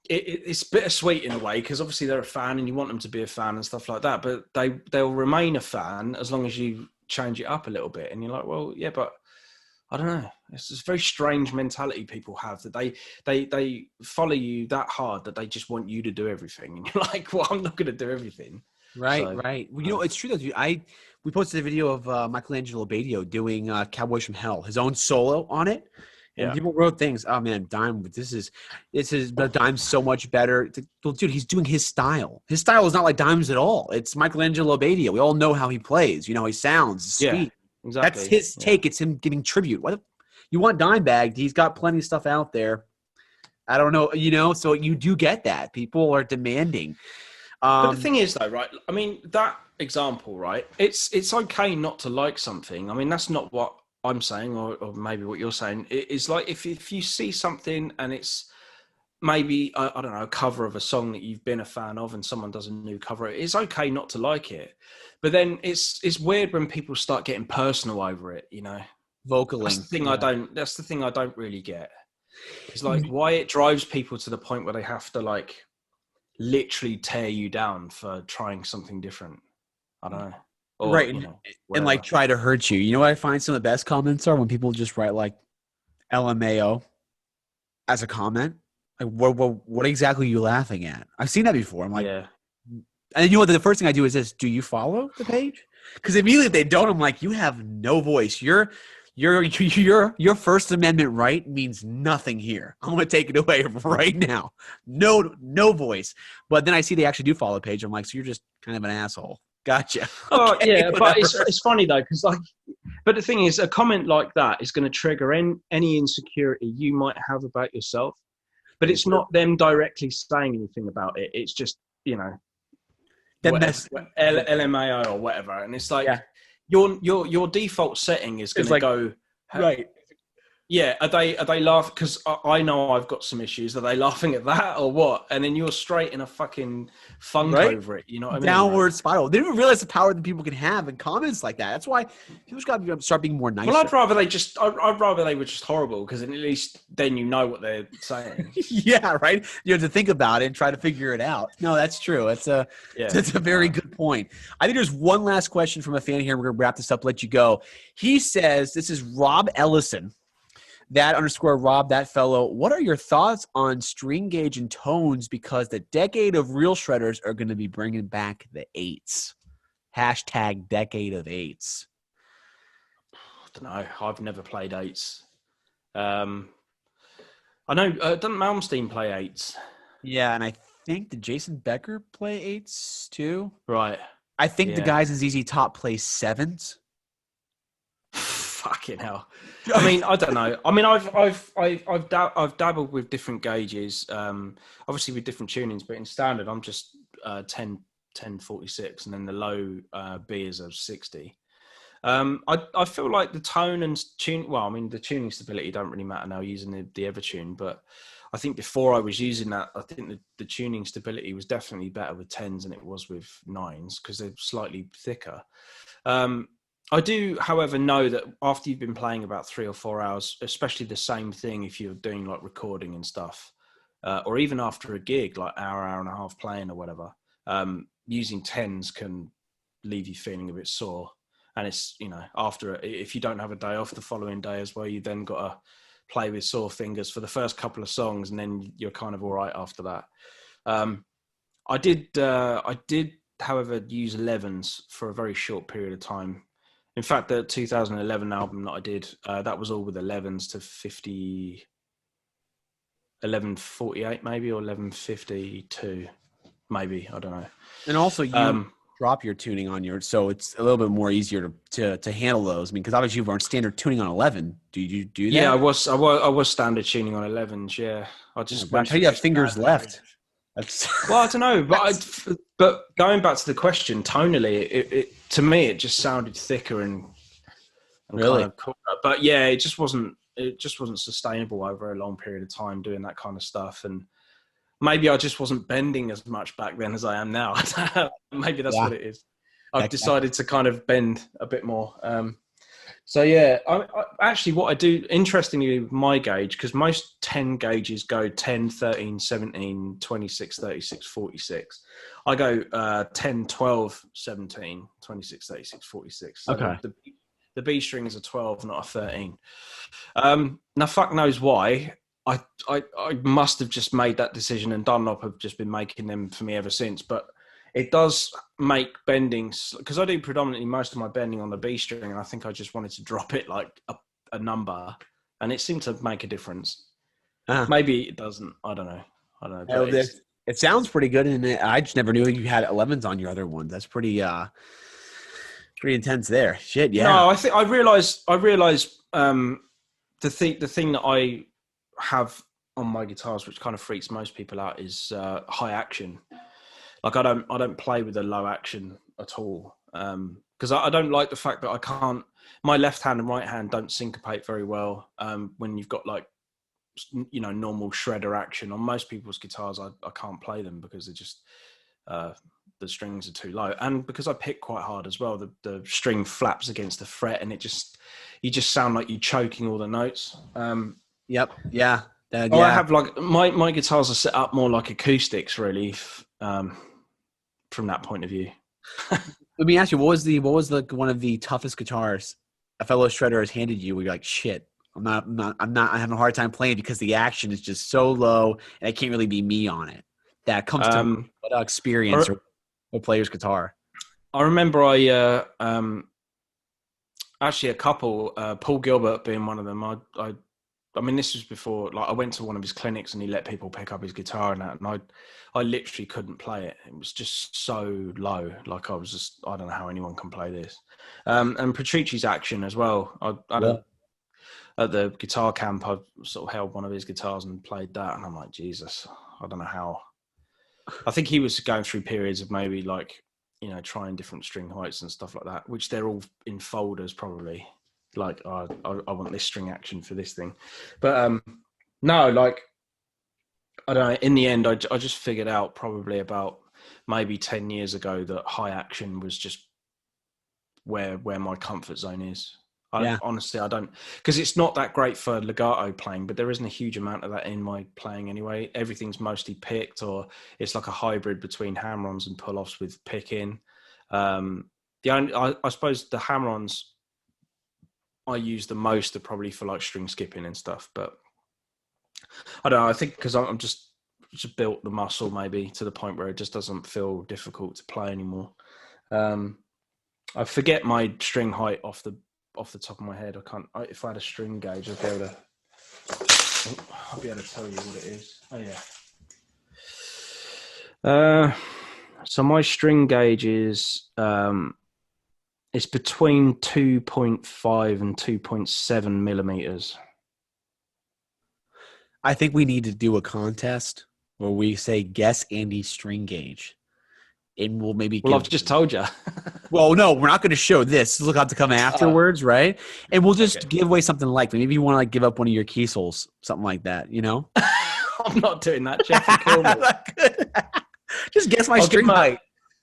it's bittersweet in a way because obviously they're a fan and you want them to be a fan and stuff like that, but they'll remain a fan as long as you change it up a little bit. And you're like, well, yeah, but I don't know. It's this very strange mentality people have that they follow you that hard that they just want you to do everything. And you're like, well, I'm not going to do everything. Right. Well, it's true though. We posted a video of Michelangelo Badio doing Cowboys from Hell, his own solo on it. And people wrote things. Oh man, Dime! This is but Dime's so much better. Well, dude, he's doing his style. His style is not like Dime's at all. It's Michelangelo Badio. We all know how he plays. He sounds, his speed. Exactly. That's his take. It's him giving tribute. You want Dimebag? He's got plenty of stuff out there. I don't know. So you do get that. People are demanding. But the thing is, though, right? I mean, that example, right? It's okay not to like something. I mean, that's not what I'm saying, or maybe what you're saying. It's like if you see something and it's maybe I don't know, a cover of a song that you've been a fan of, and someone does a new cover, it's okay not to like it. But then it's weird when people start getting personal over it. Vocaling. That's the thing I don't really get. It's like why it drives people to the point where they have to like literally tear you down for trying something different. I don't know. Or, right. And like try to hurt you. You know what I find some of the best comments are when people just write like LMAO as a comment. Like, what exactly are you laughing at? I've seen that before. I'm like, yeah. And the first thing I do is this: do you follow the page? Because immediately if they don't, I'm like, you have no voice. Your First Amendment right means nothing here. I'm going to take it away right now. No voice. But then I see they actually do follow the page. I'm like, so you're just kind of an asshole. Gotcha. Okay, yeah, but it's funny though, because but the thing is, a comment like that is going to trigger any insecurity you might have about yourself. But it's not them directly saying anything about it. It's just LMAO or whatever, and it's like your default setting is going to go right. Yeah, are they laughing? Because I know I've got some issues. Are they laughing at that or what? And then you're straight in a fucking funk over it. You know what I mean? Downward spiral. They didn't realize the power that people can have in comments like that. That's why people got to start being more nice. Well, I'd rather they were just horrible, because at least then you know what they're saying. Yeah, right. You have to think about it and try to figure it out. No, that's true. That's a very good point. I think there's one last question from a fan here. We're gonna wrap this up. Let you go. He says, "This is Rob Ellison. _Rob, that fellow. What are your thoughts on string gauge and tones? Because the decade of real shredders are going to be bringing back the eights. # decade of eights." I don't know. I've never played eights. I know. Doesn't Malmsteen play eights? Yeah, and I think did Jason Becker play eights too? Right. I think the guys in ZZ Top play sevens. Fucking hell. I mean, I don't know. I mean, I've dabbled with different gauges, obviously with different tunings, but in standard, I'm just 1046, and then the low B is a 60. I feel like the tone and tune. Well, I mean, the tuning stability don't really matter now using the Evertune, but I think before I was using that, I think the tuning stability was definitely better with 10s than it was with 9s because they're slightly thicker. I do, however, know that after you've been playing about 3 or 4 hours, especially the same thing if you're doing like recording and stuff, or even after a gig, like hour and a half playing or whatever, using 10s can leave you feeling a bit sore. And it's, you know, if you don't have a day off the following day as well, you then got to play with sore fingers for the first couple of songs, and then you're kind of all right after that. I did, however, use 11s for a very short period of time. In fact, the 2011 album that I did, that was all with 11s to 1148 maybe, or 1152 maybe, I don't know. And also you drop your tuning on your, so it's a little bit more easier to handle those. I mean, because obviously you weren't standard tuning on 11. Do you do that? Yeah, I was standard tuning on 11s. Yeah, I just how do you have fingers left? Well, I don't know, but going back to the question, tonally, it to me it just sounded thicker and really kind of cooler. But yeah, it just wasn't sustainable over a long period of time doing that kind of stuff. And maybe I just wasn't bending as much back then as I am now. Maybe that's what it is. I've decided to kind of bend a bit more. So yeah, I actually what I do, interestingly, with my gauge, because most 10 gauges go 10, 13, 17, 26, 36, 46. I go 10, 12, 17, 26, 36, 46. So okay. The B string is a 12, not a 13. Now, fuck knows why. I must have just made that decision, and Dunlop have just been making them for me ever since. But it does make bending, because I do predominantly most of my bending on the B string, and I think I just wanted to drop it like a number, and it seemed to make a difference. Maybe it doesn't. I don't know. But it sounds pretty good, and I just never knew you had 11s on your other ones. That's pretty intense there. Shit, yeah. No, I think I realized the thing that I have on my guitars, which kind of freaks most people out, is high action. Like I don't play with a low action at all, because I don't like the fact that I can't. My left hand and right hand don't syncopate very well when you've got like, you know, normal shredder action. On most people's guitars, I can't play them because they're just the strings are too low, and because I pick quite hard as well, the string flaps against the fret, and you just sound like you're choking all the notes. Yep. Yeah. I have like my guitars are set up more like acoustics, really. From that point of view. Let me ask you, what was one of the toughest guitars a fellow shredder has handed you where you're like, shit, I'm having a hard time playing because the action is just so low and it can't really be me on it. That comes to experience or a player's guitar. I remember actually a couple, Paul Gilbert being one of them. I mean, this was before, like, I went to one of his clinics and he let people pick up his guitar and that, and I literally couldn't play it. It was just so low. Like, I don't know how anyone can play this. And Patrici's action as well. At the guitar camp, I sort of held one of his guitars and played that, and I'm like, Jesus, I don't know how. I think he was going through periods of maybe, like, you know, trying different string heights and stuff like that, which they're all in folders probably. Like, I want this string action for this thing. But no, like, I don't know. In the end, I just figured out probably about maybe 10 years ago that high action was just where my comfort zone is. Honestly, I don't, because it's not that great for legato playing, but there isn't a huge amount of that in my playing anyway. Everything's mostly picked, or it's like a hybrid between hammer-ons and pull-offs with picking. I suppose the hammer-ons I use the most are probably for like string skipping and stuff, but I don't know. I think because I'm just built the muscle maybe to the point where it just doesn't feel difficult to play anymore. I forget my string height off the top of my head. If I had a string gauge, I'd be able to tell you what it is. Oh yeah. So my string gauge is it's between 2.5 and 2.7 millimeters. I think we need to do a contest where we say, guess Andy's string gauge. And we'll maybe I've just told you. Well, no, we're not going to show this. Look out to come afterwards, right? And we'll just give away something like, maybe you want to like give up one of your keyholes, something like that, you know? I'm not doing that. Jeff will kill me. Just guess my I'll string give him height.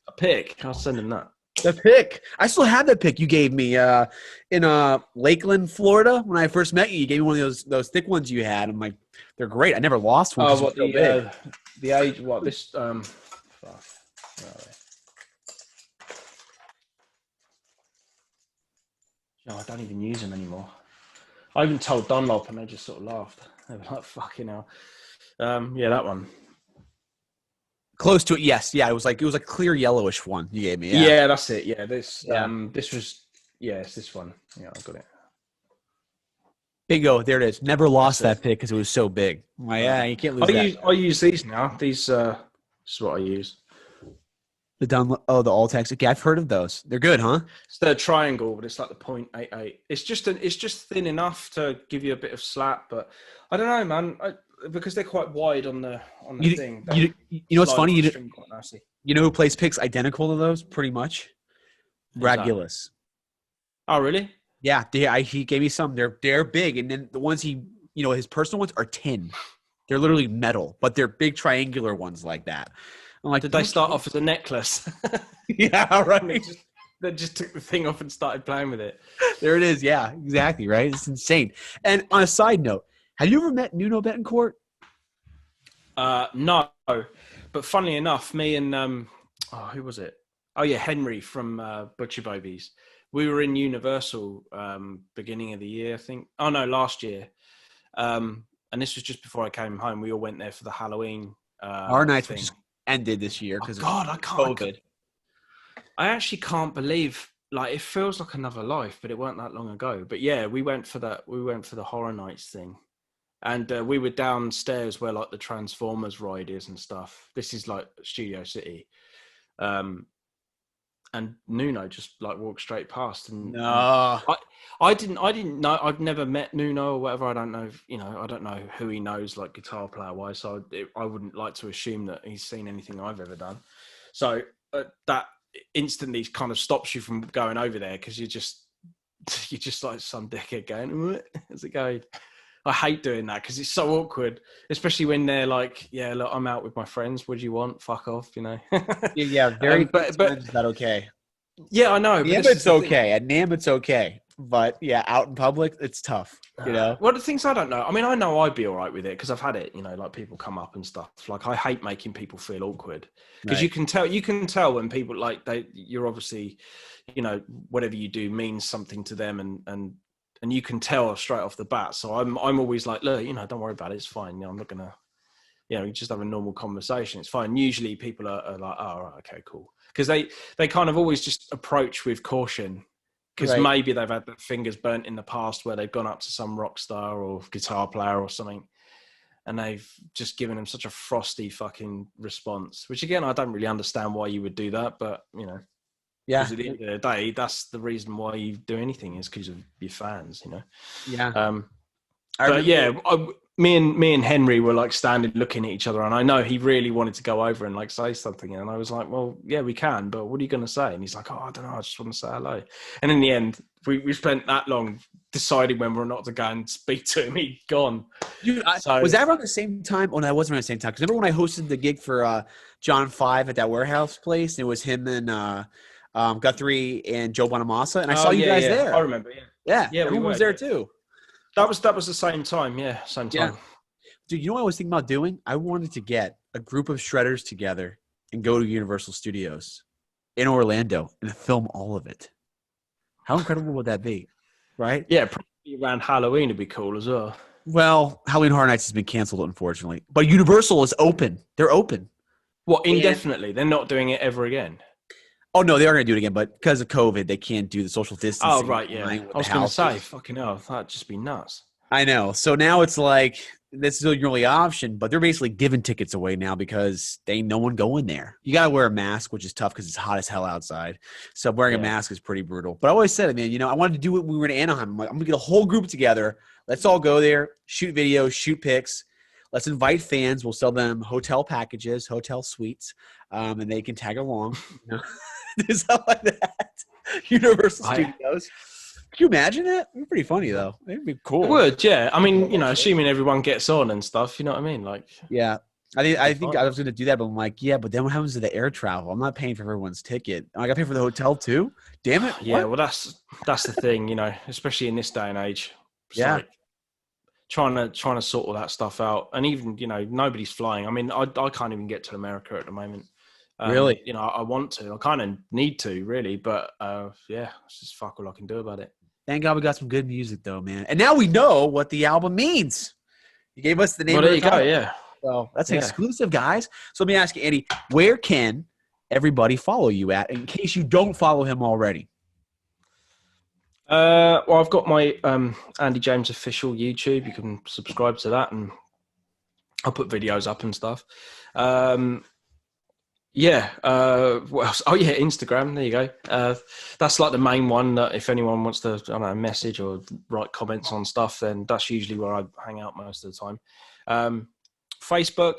a pick. I'll send him that. The pick. I still have that pick you gave me in Lakeland, Florida. When I first met you, you gave me one of those thick ones you had. I'm like, they're great. I never lost one. Oh, what so big. the age? What this? No, I don't even use them anymore. I even told Dunlop, and they just sort of laughed. They were like, "Fucking hell." Yeah, that one. Close to it, yes. Yeah, it was like a clear yellowish one you gave me. Yeah, that's it. Yeah, this was it's this one. Yeah, I got it. Bingo, there it is. Never lost that pick because it was so big. Well, yeah, you can't lose that. I use these now. These this is what I use. The Altex. Okay, I've heard of those. They're good, huh? It's the triangle, but it's like the .88. It's just thin enough to give you a bit of slap, but I don't know, man. Because they're quite wide on the thing. You know what's funny? Nicely. You know who plays picks identical to those, pretty much? Brad Gillis. Oh, really? Yeah, he gave me some. They're big, and then the ones his personal ones are tin. They're literally metal, but they're big triangular ones like that. I'm like, did they start off as a necklace? Yeah, right. They just took the thing off and started playing with it. There it is. Yeah, exactly. Right. It's insane. And on a side note, have you ever met Nuno Bettencourt? No, but funnily enough, me and who was it? Oh yeah, Henry from Butcher Babies. We were in Universal beginning of the year, I think. Oh no, last year. And this was just before I came home. We all went there for the Halloween. Our nights which ended this year because I can't. COVID. I actually can't believe. Like, it feels like another life, but it weren't that long ago. But yeah, we went for that. We went for the Horror Nights thing. And we were downstairs where like the Transformers ride is and stuff. This is like Studio City. And Nuno just like walked straight past. And no, I didn't know. I've never met Nuno or whatever. I don't know. I don't know who he knows like guitar player wise. So I wouldn't like to assume that he's seen anything I've ever done. So that instantly kind of stops you from going over there because you're just like some dickhead going, how's it going? I hate doing that because it's so awkward, especially when they're like, yeah, look, I'm out with my friends. What do you want? Fuck off, Yeah, very but is that okay? Yeah, I know. Yeah, but it's okay. At NAMM, it's okay. But yeah, out in public, it's tough, Well, the things I don't know. I mean, I know I'd be all right with it because I've had it, like people come up and stuff. Like, I hate making people feel awkward because you can tell when people like you're obviously, whatever you do means something to them and you can tell straight off the bat. So I'm always like, look, don't worry about it. It's fine. I'm not gonna, you just have a normal conversation. It's fine. Usually people are like, oh, all right, okay, cool. Because they kind of always just approach with caution because maybe they've had their fingers burnt in the past where they've gone up to some rock star or guitar player or something and they've just given them such a frosty fucking response, which again, I don't really understand why you would do that, but yeah. Because at the end of the day, that's the reason why you do anything is because of your fans, Yeah. Me and Henry were like standing looking at each other, and I know he really wanted to go over and like say something, and I was like, well, yeah, we can, but what are you going to say? And he's like, oh, I don't know, I just want to say hello. And in the end, we spent that long deciding when we're not to go and speak to him. He'd gone. Was that around the same time? Oh, no, that wasn't around the same time. Because remember when I hosted the gig for John 5 at that warehouse place? And it was him and Guthrie and Joe Bonamassa, and I saw you guys there. I remember. Yeah. Everyone was there too. That was the same time. Yeah, same time. Yeah. Dude, you know what I was thinking about doing? I wanted to get a group of shredders together and go to Universal Studios in Orlando and film all of it. How incredible would that be? Right? Yeah, probably around Halloween would be cool as well. Well, Halloween Horror Nights has been canceled, unfortunately. But Universal is open. They're open. What, indefinitely? They're not doing it ever again? Oh, no, they are going to do it again, but because of COVID, they can't do the social distancing. Oh, right, yeah. I was going to say, fucking hell, that'd just be nuts. I know. So now it's like, this is your only option, but they're basically giving tickets away now because they ain't no one going there. You got to wear a mask, which is tough because it's hot as hell outside. So wearing a mask is pretty brutal. But I always said, man, I wanted to do it when we were in Anaheim. I'm like, I'm going to get a whole group together. Let's all go there, shoot videos, shoot pics. Let's invite fans. We'll sell them hotel packages, hotel suites, and they can tag along. Do something like that. Universal Studios. Could you imagine that? It'd be pretty funny though. It'd be cool. It would, yeah. I mean, assuming everyone gets on and stuff, you know what I mean? Like, Yeah. I think fun. I was going to do that, but I'm like, yeah, but then what happens to the air travel? I'm not paying for everyone's ticket. I got to pay for the hotel too. Damn it. Yeah, What? well, that's the thing, especially in this day and age. It's Yeah. like trying to sort all that stuff out, and even nobody's flying. I mean, I can't even get to America at the moment. Really? I want to. I kind of need to, really, but yeah, it's just fuck all I can do about it. Thank God we got some good music though, man. And now we know what the album means. You gave us the name. Well, of there the you go. title. Yeah. So that's an exclusive, guys. So let me ask you, Andy, where can everybody follow you at in case you don't follow him already? Well, I've got my Andy James official YouTube. You can subscribe to that, and I'll put videos up and stuff. Yeah. What else? Oh, yeah, Instagram. There you go. That's like the main one. That if anyone wants to, I don't know, message or write comments on stuff, then that's usually where I hang out most of the time. Facebook,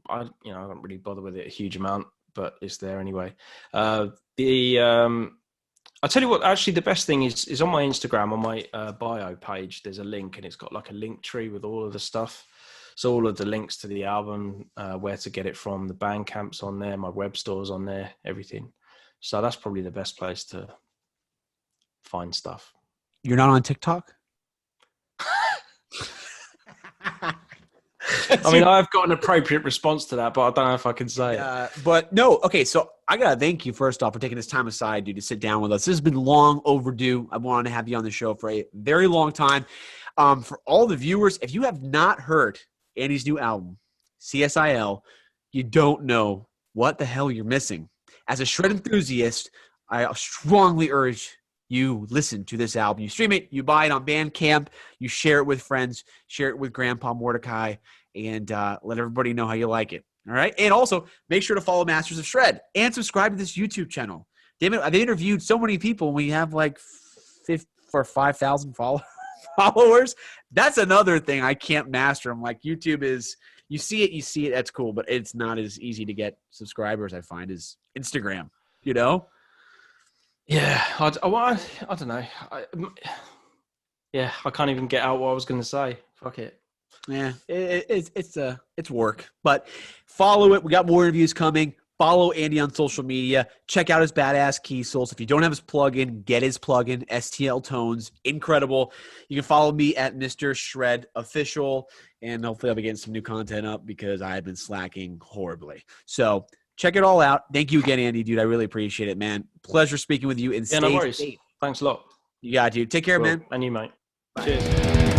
I don't really bother with it a huge amount, but it's there anyway. I'll tell you what, actually the best thing is on my Instagram, on my bio page, there's a link, and it's got like a link tree with all of the stuff. So all of the links to the album, where to get it from, the Bandcamp's on there, my web store's on there, everything. So that's probably the best place to find stuff. You're not on TikTok? I mean, I've got an appropriate response to that, but I don't know if I can say it. But no, okay, so I got to thank you, first off, for taking this time aside, dude, to sit down with us. This has been long overdue. I wanted to have you on the show for a very long time. For all the viewers, if you have not heard Andy's new album, C.S.I.L, you don't know what the hell you're missing. As a shred enthusiast, I strongly urge you listen to this album. You stream it, you buy it on Bandcamp, you share it with friends, share it with Grandpa Mordecai, and let everybody know how you like it. All right? And also, make sure to follow Masters of Shred and subscribe to this YouTube channel. Damn it, I've interviewed so many people, and we have like 5,000 followers. That's another thing I can't master. I'm like, YouTube is, you see it, that's cool, but it's not as easy to get subscribers, I find, as Instagram, Yeah, I don't know. I can't even get out what I was going to say. Fuck it. Yeah, it's work. But follow it. We got more interviews coming. Follow Andy on social media. Check out his badass key souls. If you don't have his plugin, get his plugin, STL Tones. Incredible. You can follow me at Mr. Shred Official, and hopefully I'll be getting some new content up because I've been slacking horribly. So check it all out. Thank you again, Andy, dude. I really appreciate it, man. Pleasure speaking with you. And no worries. Thanks a lot. You got it, dude. Take care, man. And you, mate. Bye. Cheers.